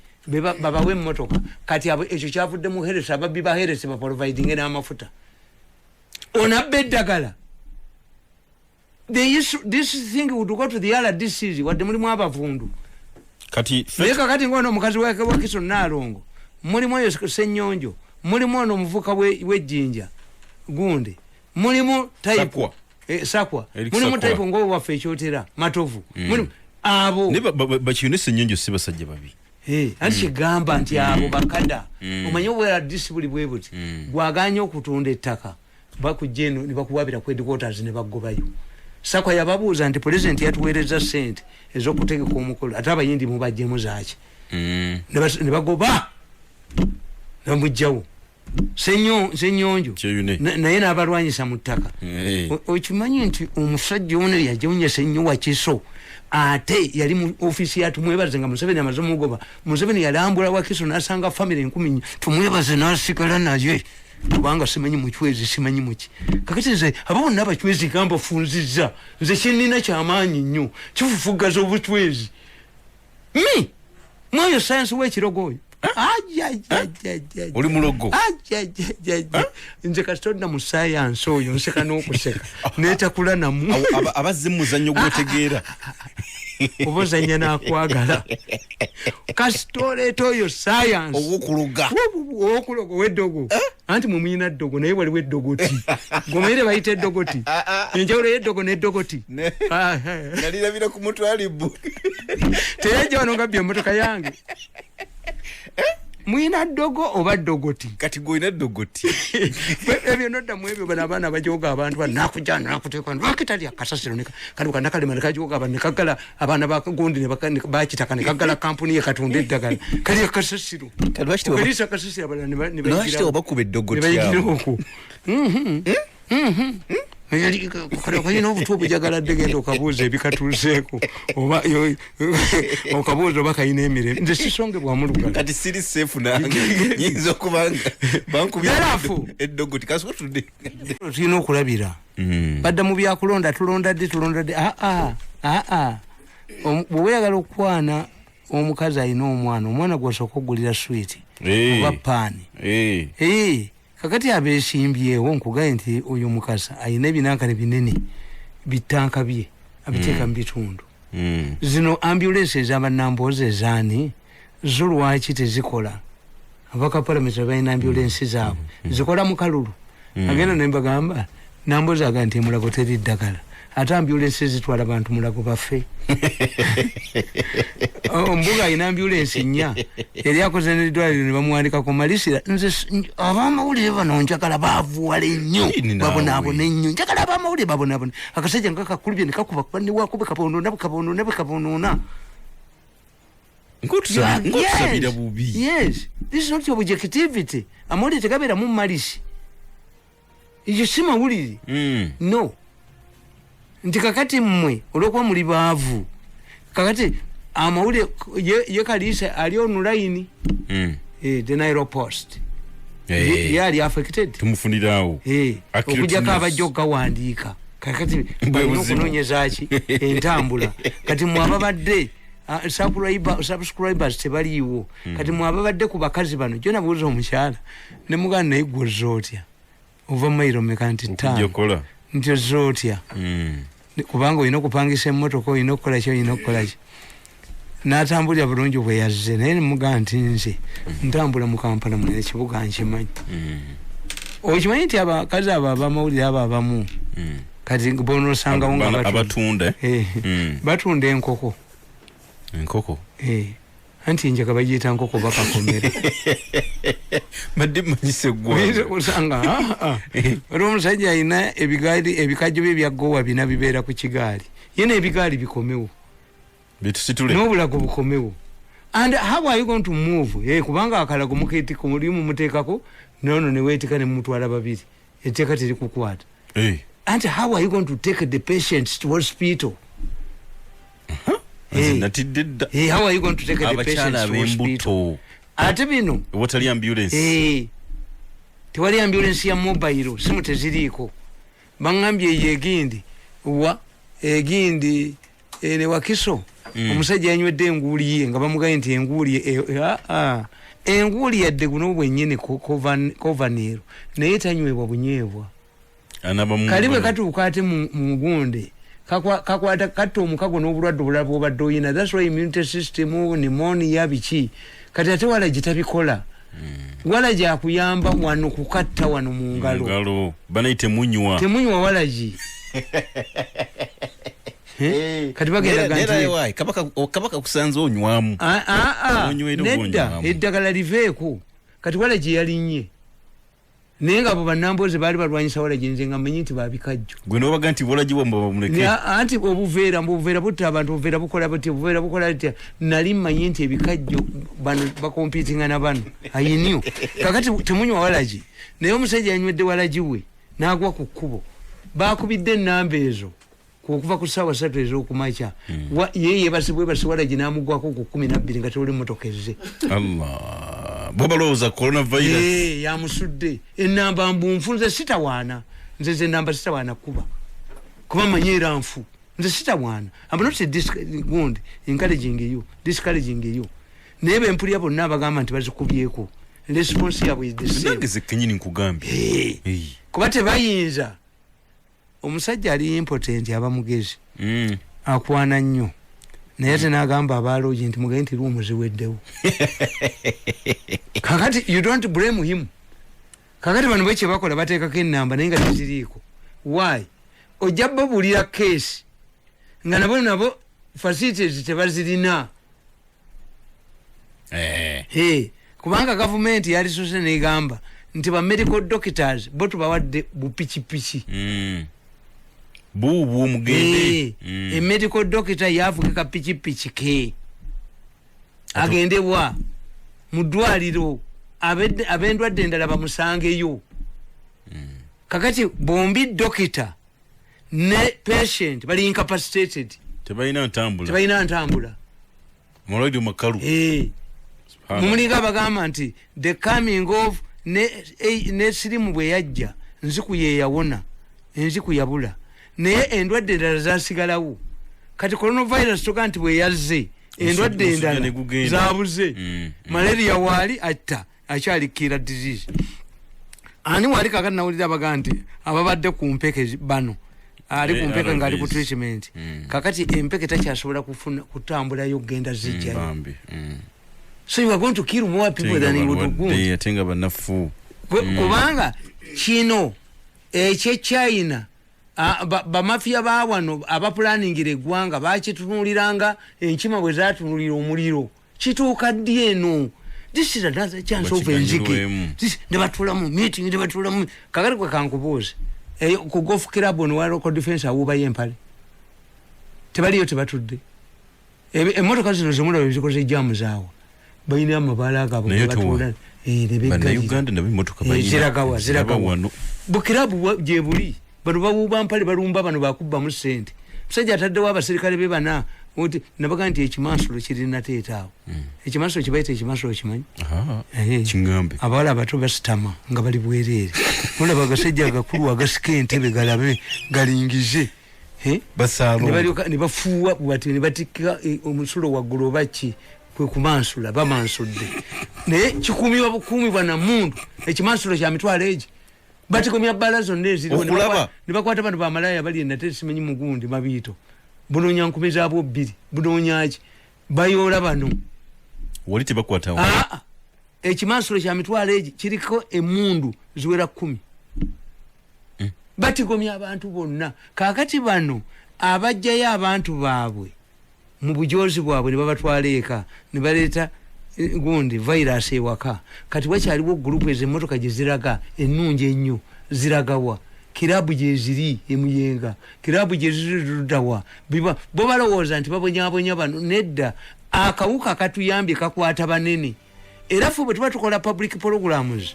babawe mmotoka kati abo ekyo kyavudde mu heresi ababbi ba heresi ba providing n'amafuta onabbe eddagala this thing would go to the RDC wadde mulimu abavundu kati leka kati ngono omukazi wa Kiso Nalongo mulimu oyo Senyonjo mulimu ono omuvuka w'ejjinja gunde mulimu type sakwa mulimu type ngo waffe ekyotera matovu mulimu abo ne bakiyune Senyonjo sibasajja babi anti kigamba nti abo bakada omanyi obwera disibuli bwebuti gwaganya okutunda ettaka bakujjeno ne bakuwabira ku headquarters ne bagobayo sakwa yababuuza nti president yatuweereza sente ezokutegeka omukolo ate abayindi mubajjemu zaaki ne bagoba namujjawo Senyonjo naye n'abalwanyisa mu ttaka okimanyi nti omusajja ono yajjawunya Senyo wa Kiso ate yali mu ofisi ya tumwebaze nga Museveni amaze mugoba Museveni yalambula wa Kiso n'asanga family 10 tumwebaze n'asigala naye kubanga simanyi muchwezi simanyi muki kakati nze abo n'abachwezi kamba funziza nze kinina kyamaanyi nnyo kifufugaza obuchwezi mwayo science w'ekirogoyo oli mulogo nze kasitonna mu science oyo nseka n'okuseka netakula namu abazze mu muzannyo gwotegeera obozanya nakwagala kasitoleeta oyo science owokuloga weddogo anti mumuyina Ddogo naye waliwo eddogoti gomeere bayita eddogoti enjawulo y'eddogo n'eddogoti nalirabira ku mutwalibu teyajja wano ngabbye emmotoka yange mwina Ddogo oba ddogoti kati gwina ddogoti ebyo noddamu ebyo bano abaana bajoga abantu banakuja nakuteeka lwakitali akasasiro kali kanakalema nekajoga abantu nekagala abaana bagundi bakitaka nekagala kampuni ye katunda eddagala kali akasasiro kalisa akasasiro abala ne bakuba eddogoti yabo kayina obutu obujagala ddegenda okabuuza ebikatuuseeko oba okabuuza oba kayina emirembe nze sisongebwamu lugala kati siri seefu nange nyinza okubanga bankubirafu eddogoti kasotudde tulina okulabira badda mu byakulonda tulonda dde bweyagala okwana omukazi alina omwana gwosooka okugulira switi oba paani kakati abesimbyewo nkugaye nti oyo mukasa ayina ebinankane binene bitanka bye abiteeka mu bitundu zino ambulance ez'abannamboze zaani zo lwaki tezikola abaka parliament balina ambulance zaabwe zikola mu kalulu agenda nembagamba namboze aga nti mulago teri ddagala ate ambulance zitwala abantu mulago baffe ombuga ayina ambulance nnya eri akoze n'eddwaliro ne bamuwandikako malisira nze abamawulire bano njagala baavuwala ennyo babonaabona ennyo njagala abamawulire babonaabona akasajja nga kakulubye ne kakuba kubandiwaakube kabonoona ngotusabira bubi. Yes, this is not your objectivity. Amawulire tegabeera mu malisi ekyo si mawulire no nti kakati mmwe olwokuba muli baavu kakati amawulire ye Kalisa ali online the Nairo Post yali affected tumufunirawo okujjako abajja okugawandiika kakati balina okunoonyeza ki entambula kati mwababadde subscribers tebaliiwo kati mwababadde ku bakazi bano jona buuza omukyala ne muganda naye gwe zootya ova mairo meka nti ttaano nti zootya kubanga olina okupangisa emmotoka olina okukola ki olina okukola ki n'atambulira bulungi bwe yazze naye nemugamba nti nze ntambula mu Kampala munene kibuga nkimanyi okimanyi nti abakazi abo abamawulire abo abamu kati bonosangawo nga abatunda batunda enkoko anti njaga bagiyita nkoko bakakomera badde manyise gwe usanga wali omusajja ayina ebikajjo bye ebyagowa bina bibeera ku kigaali yena ebigaali bikomewo n'obulago bukomewo and how are you going to move kubanga akalago mukeetiko mulimu muteekako nono neweetika ne mutwala babiri etteeka teri kukwata and how are you going to take the patients to hospital how are you going to take the patients to hospital ate bino watali ambulance tewali ambulance ya mobile simu teziriiko bangambye egindi ne Wakiso omusajja yanywedde enguuli nga bamugaye nti enguuli yadde guno bwennyini kovanero naye tanywebwa bunywebwa kaliwe katuuka ate mu gunde kakwata katta omukago n'obulwadde obulala bw'obadde oyina. That's why immunity system pneumonia biki kati ate wala gitabikola wala gyakuyamba wano kukatta wano mu ngalo banayite munywa walagi kati bagenda ganti kabaka kusanza onywamu nedda eddagala liveeko kati walagi yalinye naye nga abo bannamboze baali balwanyisa walagi nze nga mmanyi nti babikajjo gwe nobaga nti walagi wamba bamuleke anti obuveera butta abantu obuveera bukola butya nali mmanyi nti ebikajjo bano bakompitinga na bano ayiniyo kakati temunywa walagi naye omusajja yanywedde walagi we n'agwa ku kkubo bakubidde ennamba ezo okuva ku ssaawa 3 ez'okumakya ye basi walagi n'amugwako ku 12 nga tewali mmotoka ezze Allah bobalowooza coronavirus yamusudde ennamba mbunfu nze sitawaana nze ennamba sitawaana kuba manyi era nfu nze sitawaana I'm not encouraging you discouraging you naye bempulira bonna abagamba nti bazikubyeko response yabwe is the same nange zekenyini nkugambye kuba tebayinza omusajja ali impotent abamugezi akwana nnyo naye ate n'agamba abaaloogi nti mugaye nti ruumu ziweddewo kakati you don't blame him kakati bano bwekye bakola bateekako ennamba naye nga teziriiko why ojja babulira keesi nga nabo facilities tebazirina kubanga gavumenti yalisose negamba nti ba medical doctors bo tubawadde bupikipiki bubu omugende medical doctor yavugika pikipiki ke agendebwa mu ddwaliro abendwadde endala bamusangeyo kakati bombi doctor ne patient bali incapacitated tebalina ntambula mulwaire makalu mumulinga bagamba nti the coming of ne sirimu bwe yajja nziku ye yawona enziku yabula naye endwadde endala zasigalawo kati coronavirus toga nti bwe yazze endwadde endala zabuze malaria waali atta akyali kira disease ani wali kakati nawulira baga nti ababadde ku mpeke bano ali kumpeka ngali ku treatment kakati empeke takyasobola kufuna kutambula yogenda zijja so you are going to kill more people than you would wound yatenga banafu kubanga kino China ba mafia ba wano aba planning eggwanga bakitunuliranga enkima bwe zatunulira omuliro kituuka ddi eno. This is another chance of enjiki. This nebatula mu meeting nebatula mu kakati kwa kankubuze ku golf club on local defense awuba yempale tebali yote batudde emotoka zino zimula bizikoze jam zaawo bayina amabala agabo batula bana Uganda nabi motoka bayina ziragawa bukirabu je buli bano bawuba mpale balumba bano bakubba mu sente musajja ataddewo abaserikale be bana uti nabaga nti ekimansulo kirina teetaawo ekimansulo kibaita ekimansulo kimanyi kingambe abawala abato basitama nga bali bwereere mulaba agasajja agakulu agasika entebe galabe galingize basalo ne bafuuwa bwati ne batikka omusulo waggulu baki kwe kumansula bamansudde naye kikuumibwa bukuumibwa na muntu ekimansulo kya mitwalo egi batikomya bbala zonna eziriwo ne bakwata bano bamalaya bali enate simanyi mugundi mabiito bunonya nkumi zaabo 2 bunonyaki bayoola bano wali tebakwatawo ekimansulo kya mitwalo egi kiriko emundu ziwera 10 batigomya abantu bonna kakati bano abajjayo abantu baabwe mu bujozi bwabwe ne babatwala eka ne baleeta gundi virus ewaka kati wakyaliwo gurupu ez'emmotoka gye ziraga ennungi ennyo ziragawa kirabu gye ziri emuyenga kirabu gye ziruddawa bo balowooza nti babonyabonya bano nedda akawuka katuyambye kakwata banene era ffe bwe tuba tukola public programs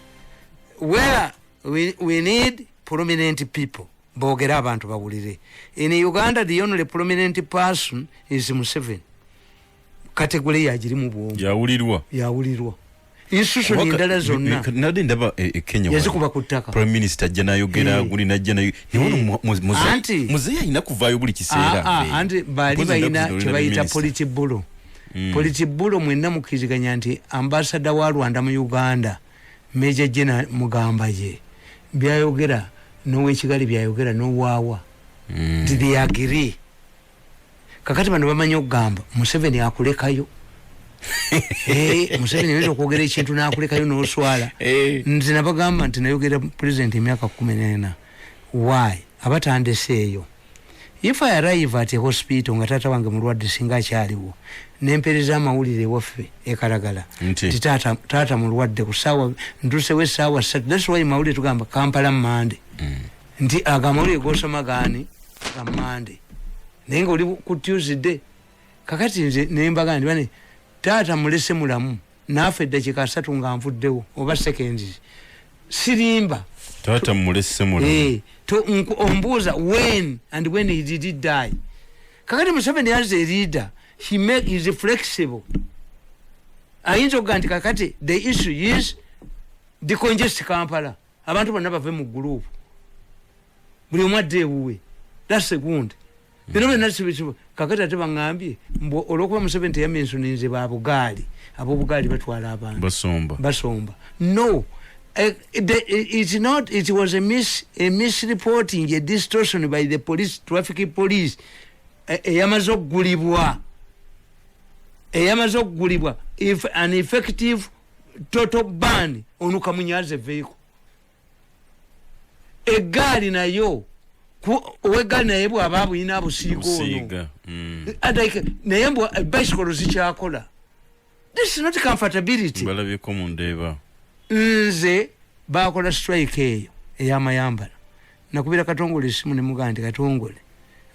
where we need prominent people boogera abantu bawulire. In Uganda the only prominent person is Museveni. Kategori yagiri mu bwongo yawulirwa institution endala zonna nade ndaba Kenya yazikuba kutaka prime minister jana yogera guli najja nayo niwono muzeya ina kuvaayo buli kiseera andi bali bayina kibayita politibulo politibulo mwenna mukiziganya nti ambassador wa Rwanda mu Uganda Major General Mugambaye byayogera nowe kigali byayogera nowawa did agree kakati bano bamanyi okugamba Museveni akulekayo Museveni yinza okwogera ekintu n'akulekayo n'oswala nze nabagamba nti nayogera president emyaka 14 why abatandeseeyo if I arrive at a hospital nga taata wange mulwadde singa akyaliwo nempereza amawulire waffe ekalagala nti taata mulwadde ku ssaawa ntusewo essaawa 3 that's why mawulire tugamba Kampala Mande nti agamawulire gosoma gaani ga Mande naye nga oli ku Tuesday kakati nze nembaga ndi bane taata mulese mulamu naafe eddakiika 3 nga nvuddewo oba seconds sirimba taata mulese mulamu to ombuuza when and when he did die kakati Museveni as a leader he is flexible ayinza okuga nti kakati the issue is decongest Kampala abantu bonna bave mu group buli omu adde ewuwe that's the good bino nasibicho kakati ate bangambye mbo olwokuba Museveni teyamensoninze babugaali abobugaali batwala abantu basomba no it was a misreporting, a distortion by the police, traffic police. Eyamazogulibwa if an effective total ban onuka munyaze vehicle egali nayo owegali naye bw'ababu yina abusiigo ono adaike naye mbwa bicycle zikyakola. This is not comfortability. Balabiko mundeeba nze bakola strike eyo eyamayambala nakubira Katongole esimu ne mugandi Katongole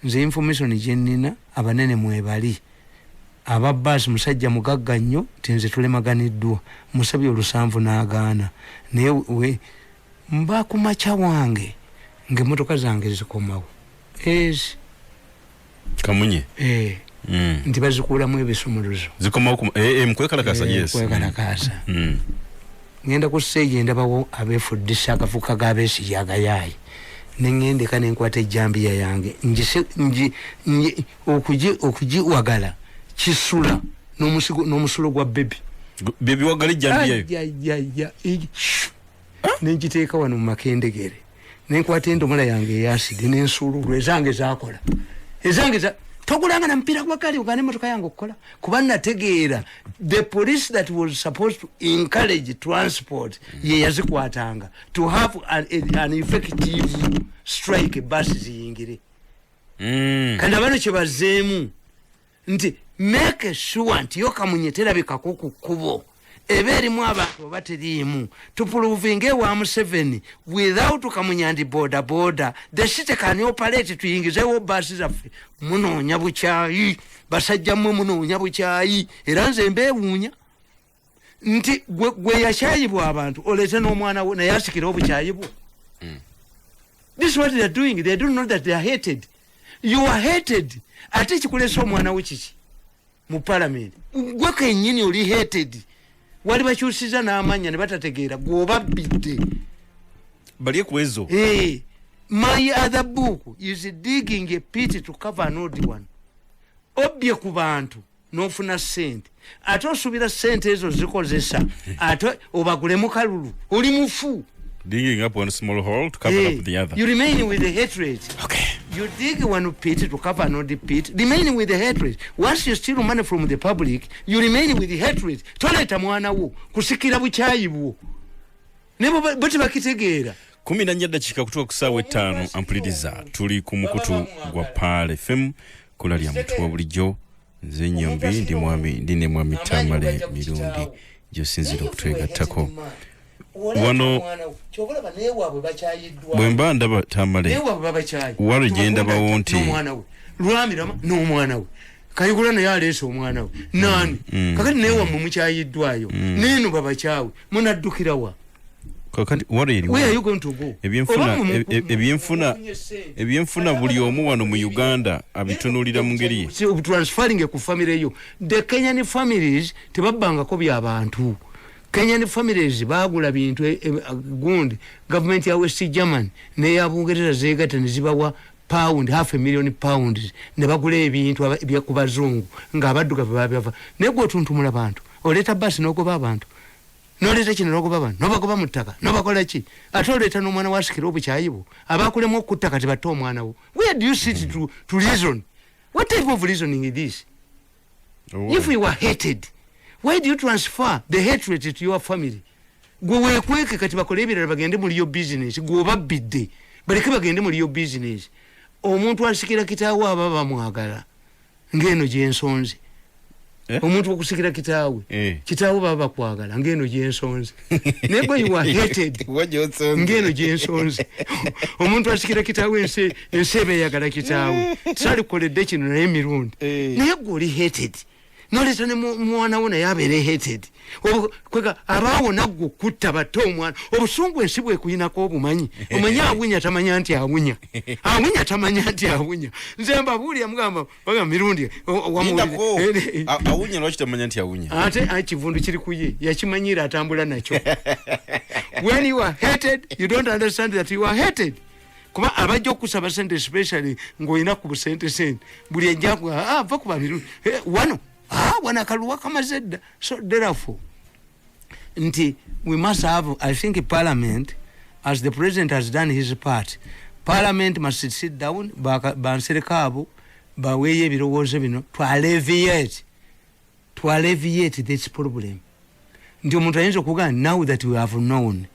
nze information jennina abanene mwebali ababbas musajja mugagga nnyo tinze tulemaganiddwa musabye olusanvu n'agaana naye we mba kumacha wange ng'emmotoka zange zikomawo kamunye nti bazikuulamu ebisumuluzo zikomawo mukwekalakasa yes kwekalakasa ngenda ku stage ndabawo abefuddisa akafuka g'abeesi yagayayi nengende nenkwata ejjambiya yange okugiwagala kisula n'omusulo gwa bebi wagala ejjambiya nenjiteeka wano mu makendegere nenkwata endomola yange eyasidi nensululu ezange zakola togulanga na mpira gwa kali ugane motoka yange okukola kuba nategeera the police that was supposed to encourage transport ye yazikwatanga to have an effective strike bus ziyingire kandi abantu kyebazeemu nti make sure nti yokamunyetera bikako ku kkubo ebe erimu abantu oba teriimu tupuluvinge wa Museveni without kamunyandi boda the city can operate tuyingizewo basi zaffe munoonya bukyayi basajja mmwe munoonya bukyayi era nze mbeewuunya nti gwe yakyayibwa abantu oleete n'omwana we naye asikira obukyayi bwo this is what they are doing. They don't know that they are hated. You are hated. Ate kikulesa omwana we kiki mu parliament gwe kennyini oli hated wali bakyusiza n'amanya ne batategeera gw'obabbidde bali ekwezo. My other book is digging a pit to cover an old one. Obye ku bantu n'ofuna ssente ate osubira ssente ezo zikozesa ate obagulemu kalulu oli mufu. Digging up one small hole to cover up the other. You remain with the hatred. Okay. You dig one pit to cover another pit, remaining with the hatred. Once you steal money from the public, you remain with the hatred. Toleta mwana wo kusikira bukyayi bwo. Nebo bati bakitegeera. 14 dakika kutoka ku ssaawa 5 ampuliriza tuli ku mukutu gwa Pale FM kulalya mutwe wa bulijjo nze Nyombi ndi ne mwami Tamale Mirundi gyosinzira okutwegattako wano bwemba ndaba Tamale wali genda bawo nti lwamirama n'omwana we kayigula naye aleese omwana we nani kakati naye wammwe mukyayiddwayo neeno babakyawe munaddukirawa kakati where are you going to go? ebyenfuna buli omu wano mu Uganda abitunulira mu ngeri ye transferring ku family yo. The Kenyan families tebabbangako by'abantu. Kenyan families bagula bintu gundi government ya West German ne ya Bungereza zegata ne zibawa pound £500,000 ne bagula ebintu ebya ku bazungu ng'abadduka babava ne gwe tuntumula bantu oleta basi n'ogoba abantu n'oleta kino n'ogoba abantu n'obagoba mu ttaka n'obakola ki ate oleta n'omwana wasikira obukyayibo abakulemu okutta kati batte omwana wo. Where do you sit to reason? What type of reasoning is this? If you were hated, why do you transfer the hatred to your family? Gwe weekweke kati bakole ebirala bagende muri yo business gwe obabbidde baleke bagende muri yo business. Omuntu asikira kitaawe aba bamwagala ng'eno gyensonze. Omuntu okusikira kitaawe kitaawe baba bakwagala ng'eno gyensonze. Naye you are hated ng'eno gyensonze. Omuntu asikira kitaawe ensebe eyagala kitaawe salikoledde kino naye Mirundi naye gwe oli hated. Noleta ne mwana we naye abeere hated. Kwega abaawo naggwe kutta batte omwana obusungu ensi bwekuyinako obumanyi omanyi awunya tamanya nti awunya awunya tamanya nti awunya nze mbabuulira mugamba baga Mirundi awunya lwaki tamanya nti awunya ate kivundu kiri ku ye yakimanyira atambula nakyo. When you are hated you don't understand that you are hated. Kuba abajja okusaba sente especially ng'olina ku busente buli ejjaku va kuba Mirundi wano wana kaluwa kama zedda. So therefore nti we must have, I think Parliament, as the President has done his part, Parliament must sit down bansere kaabo baweeye ebirowoozo bino to alleviate this problem. Nti omuntu ayinza okugamba now that we have known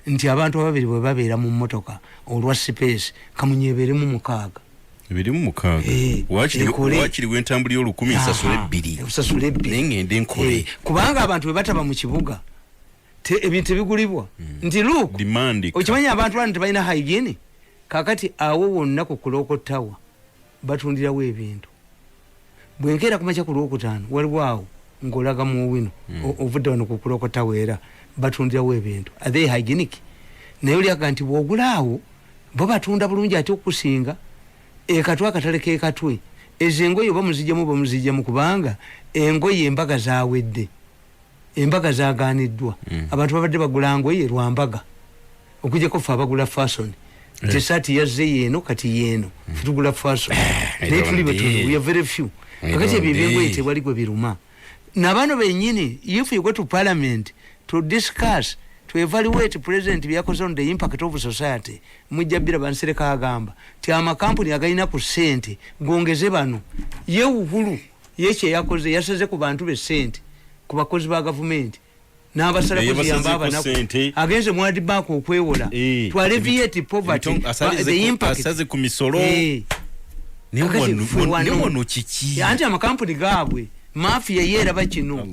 nti abantu ababiri bwe babeera mu mmotoka olwa space kamunyeeberemu 6 ebirimu 6 wakiri wentambuli y'olukumi nsasule 2 ngende nkole kubanga abantu bwe bataba mu kibuga ebintu bigulibwa nti look okimanyi abantu bano tebalina hygiene kakati awo wonna ku Kulookottawa batundirawo ebintu bwenkeera kumakya ku Lwokutaano waliwo awo ng'olaga mu wino ovudde wano ku Kulookottawa era batundirawo ebintu are they hygienic? Naye olyaga nti bw'ogula awo bo batunda bulungi ate okusinga ekatwe akatale k'ekatwe ezo engoye bamuzijjamu kubanga engoye embaga zawedde embaga zagaaniddwa abantu babadde bagula ngoye lwambaga okujjako ffe abagula fashion tesaati yazze yeeno kati yeeno tugula fashion naye tuli betono we are very few kakati ebyo ebyengoye tewali gwe biruma n'abaano bennyini if you go to Parliament to discuss to evaluate president byakoze on the impact of society mujjabira bansereka agamba ti amakampuni agalina ku sente gongeze bano ye uhuru yeche yakoze yaseze ku bantu be sente ku bakozi ba government n'abasala kuziyamba abanako agenze mwadi bank okwewola to alleviate poverty the impact asaze ku misolo niwo kiki yanti amakampuni gaabwe mafia yera bakino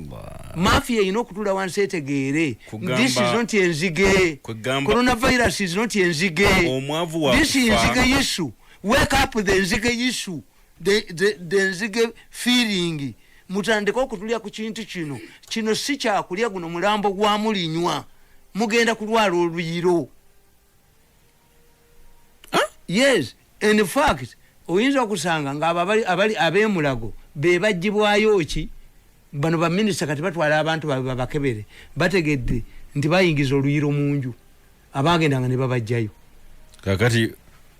mafia ino kutula wansetegeere this is not enzige coronavirus is not enzige omwavu wa this is enzige issue wake up the enzige issue the enzige feeling mutandika okutulya ku kintu kino si kyakulya guno mulambo gwa mulinywa mugenda kulwala oluyiro yes in fact oyinza okusanga nga abali abemulago be bajjibwayo ki bano ba minister kati batwala abantu babakebere bategedde nti bayingiza oluyiro munju abagendanga ne babajjayo kakati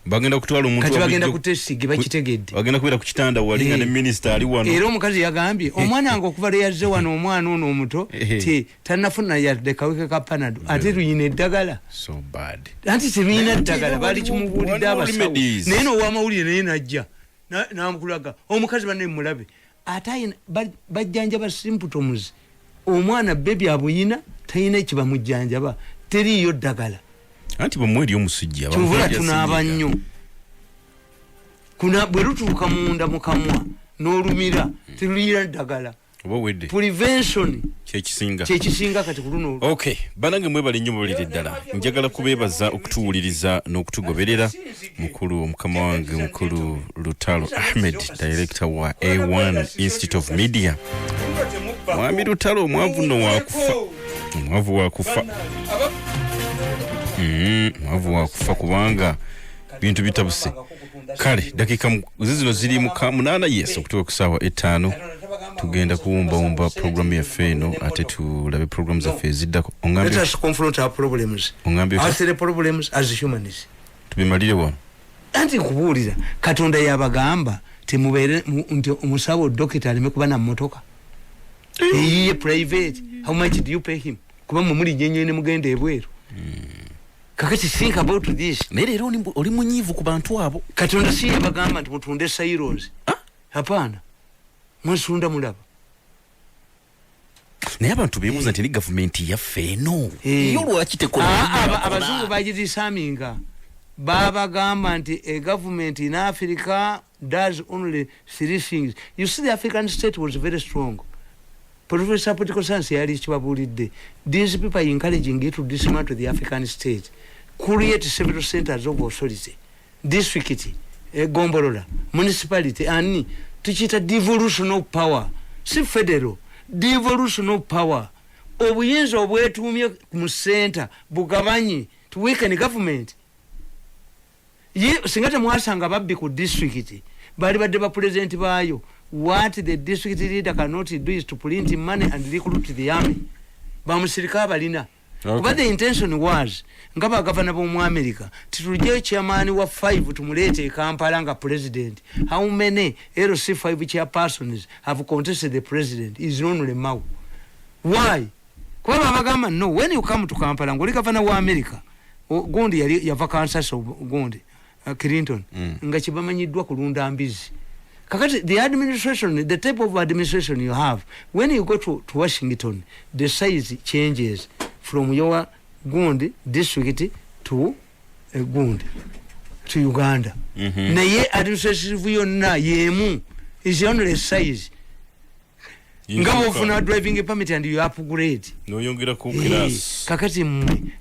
bagenda kutwala omuntu kati bagenda kutesige bakitegedde bagenda kubera ku kitanda walinga ne minister ali wano era omukazi yagambye omwana wange okuva yazze wano omwana ono omuto ti tanafuna yadde kaweke ka panado ate tuyina eddagala so bad anti tebiyina eddagala bali kimubulidde abasawo naye n'owamawulire naye najja namukulaga omukazi banne mulabe ate bajjanjaba symptoms omwana bebi abuyina tayina ekibamujjanjaba teriyo ddagala anti bamweri omusujja tuvula tunaaba nnyo kuna bwe lutuuka munda mukamwa n'olumira teruyira ddagala oba wedde prevention kyekisinga kati kuluno okay banange mwebale nnyo mubulire ddala njagala kubeebaza okutuwuliriza n'okutugoberera mukulu mukama wange mukulu Lutalo Ahmed director wa A1 Institute of Media mwami Lutalo omwavu no wakufa omwavu wakufa mwavu wakufa kubanga bintu bitabuse kale dakika zino ziri mu 8 yes okutuuka ku ssaawa 5 tugenda kuwumba programu yaffe eno ate tulabe programu zaffe eziddako let us confront our problems the problems as humans tubimalire wano anti kubuulira katonda yabagamba temubeere nti omusawo dokita aleme kuba na mmotoka eyiye private how much do you pay him kuba mumuli nyenyene mugenda ebweru kakati think about this naye leero oli munyiivu ku bantu abo katonda si yabagamba nti mutunde silos hapana mwesunda mulaba naye abantu beebuuza nti ni gavumenti yaffe eno yo lwaki tekola abazungu bagirisaminga babagamba nti a government in Africa does only 3 things. You see, the African state was very strong. Professor Political Science yali kibabulidde. These people are encouraging you to dismantle the African state, create several centers of authority, district, gombolola, municipality, and tuchita devolution of power. Si federal, devolution of power. Obuyinza obwetumye mu center bugabanyi to weaken government. Singate mwasanga babbi ku district bali badde ba president bayo. What the district leader cannot do is to print money and recruit the army. Bamusirika balina. Okay. But the intention was ngaba governor of America tituje chairman wa 5 tumulete Kampala nga president. How many LC5 chairpersons have contested the president is only Mau. Why? Kwa bagamba no, when you come to Kampala ngoli governor wa America Gondi ya vacances of Gondi Clinton nga kibamanyiddwa kulunda mbizi. Kakati the administration, the type of administration you have, when you go to Washington, the size changes from your Gondi district to Gondi to Uganda. Na ye administration yonna yemu is only size. Ngabo ufuna driving permit and you upgrade. No yongera ku class. Kakati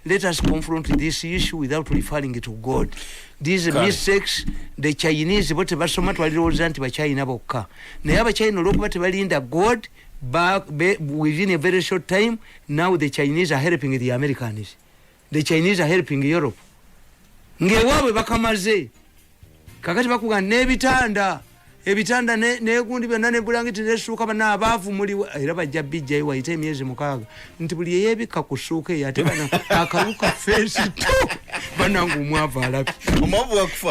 let us confront this issue without referring it to God. These mistakes the Chinese bote basoma twaliroza nti ba China bokka. Naye aba China lokuba tebalinda God back within a very short time. Now the Chinese are helping the Americans. The Chinese are helping Europe. Ngewawe bakamaze. Kakati bakuga nebitanda. Ebitanda ne gundi byonna ne bulangiti nesuuka bana abavu muri era bajja bijja waite myezi mukaga nti buli yebika kusuuka yate bana akaluka face to banangu mwavu alapi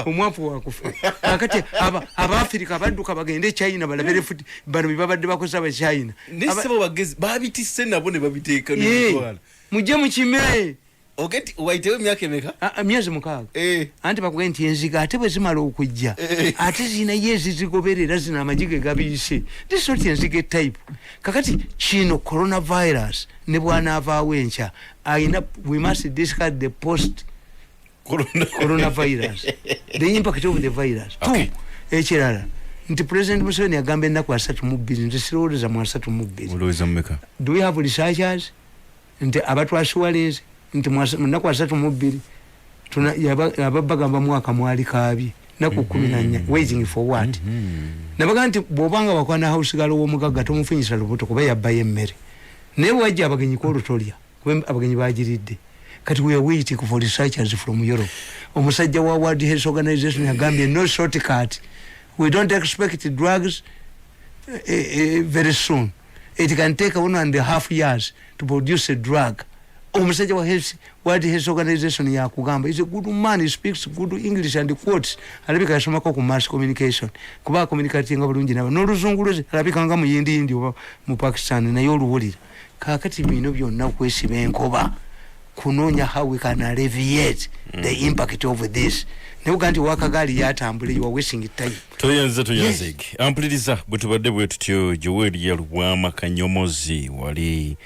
omwavu wakufa akati aba Africa badduka bagende China balabere futi bano bibabadde bakosa ba China nesebo bagezi babitisse nabo ne babiteeka n'etwala mujje mukime oketi waitewe myaka emeka myezi 6 anti bakugenda nti enziga ate bwe zimala okujja ate zina yezi zigoberera zina amajige gabiise this sort enziga type kakati kino coronavirus ne bwana avaawo enkya ayina we must discard the post coronavirus the impact of the virus okay. Ekirala nti President Museveni agamba ennaku 32 nti sirowooza mu 32 olowooza mmeka do we have researchers nti abatwasuwalenzi nti munaku 32 tuna yabagamba mwaka mwali kabi naku 14 waiting for what nabaga nti bobanga bakwana house galo womugaga tomufinyisa lubuto kuba yabbaye emmere naye wajja abagenyi ko Lutolia abagenyi bajiridde kati we are waiting for researchers from Europe omusajja wa World Health Organization yagambye no shortcut we don't expect drugs very soon it can take 1.5 years to produce a drug omusajja wa World Health Organization yakugamba is a good man, he speaks good English and quotes alabika yasomako ku mass communication kuba communicating bulungi nabo n'oluzunguluzi alabika nga muyindi oba mu Pakistan naye oluwulira kakati bino byonna okwesiba enkoba kunoonya how we can alleviate the impact of this neuganti wakagali yatambule you are wasting time toyanze ampuliriza bwe tubadde bwe tutyo Joel Yalwama Kanyomozi wali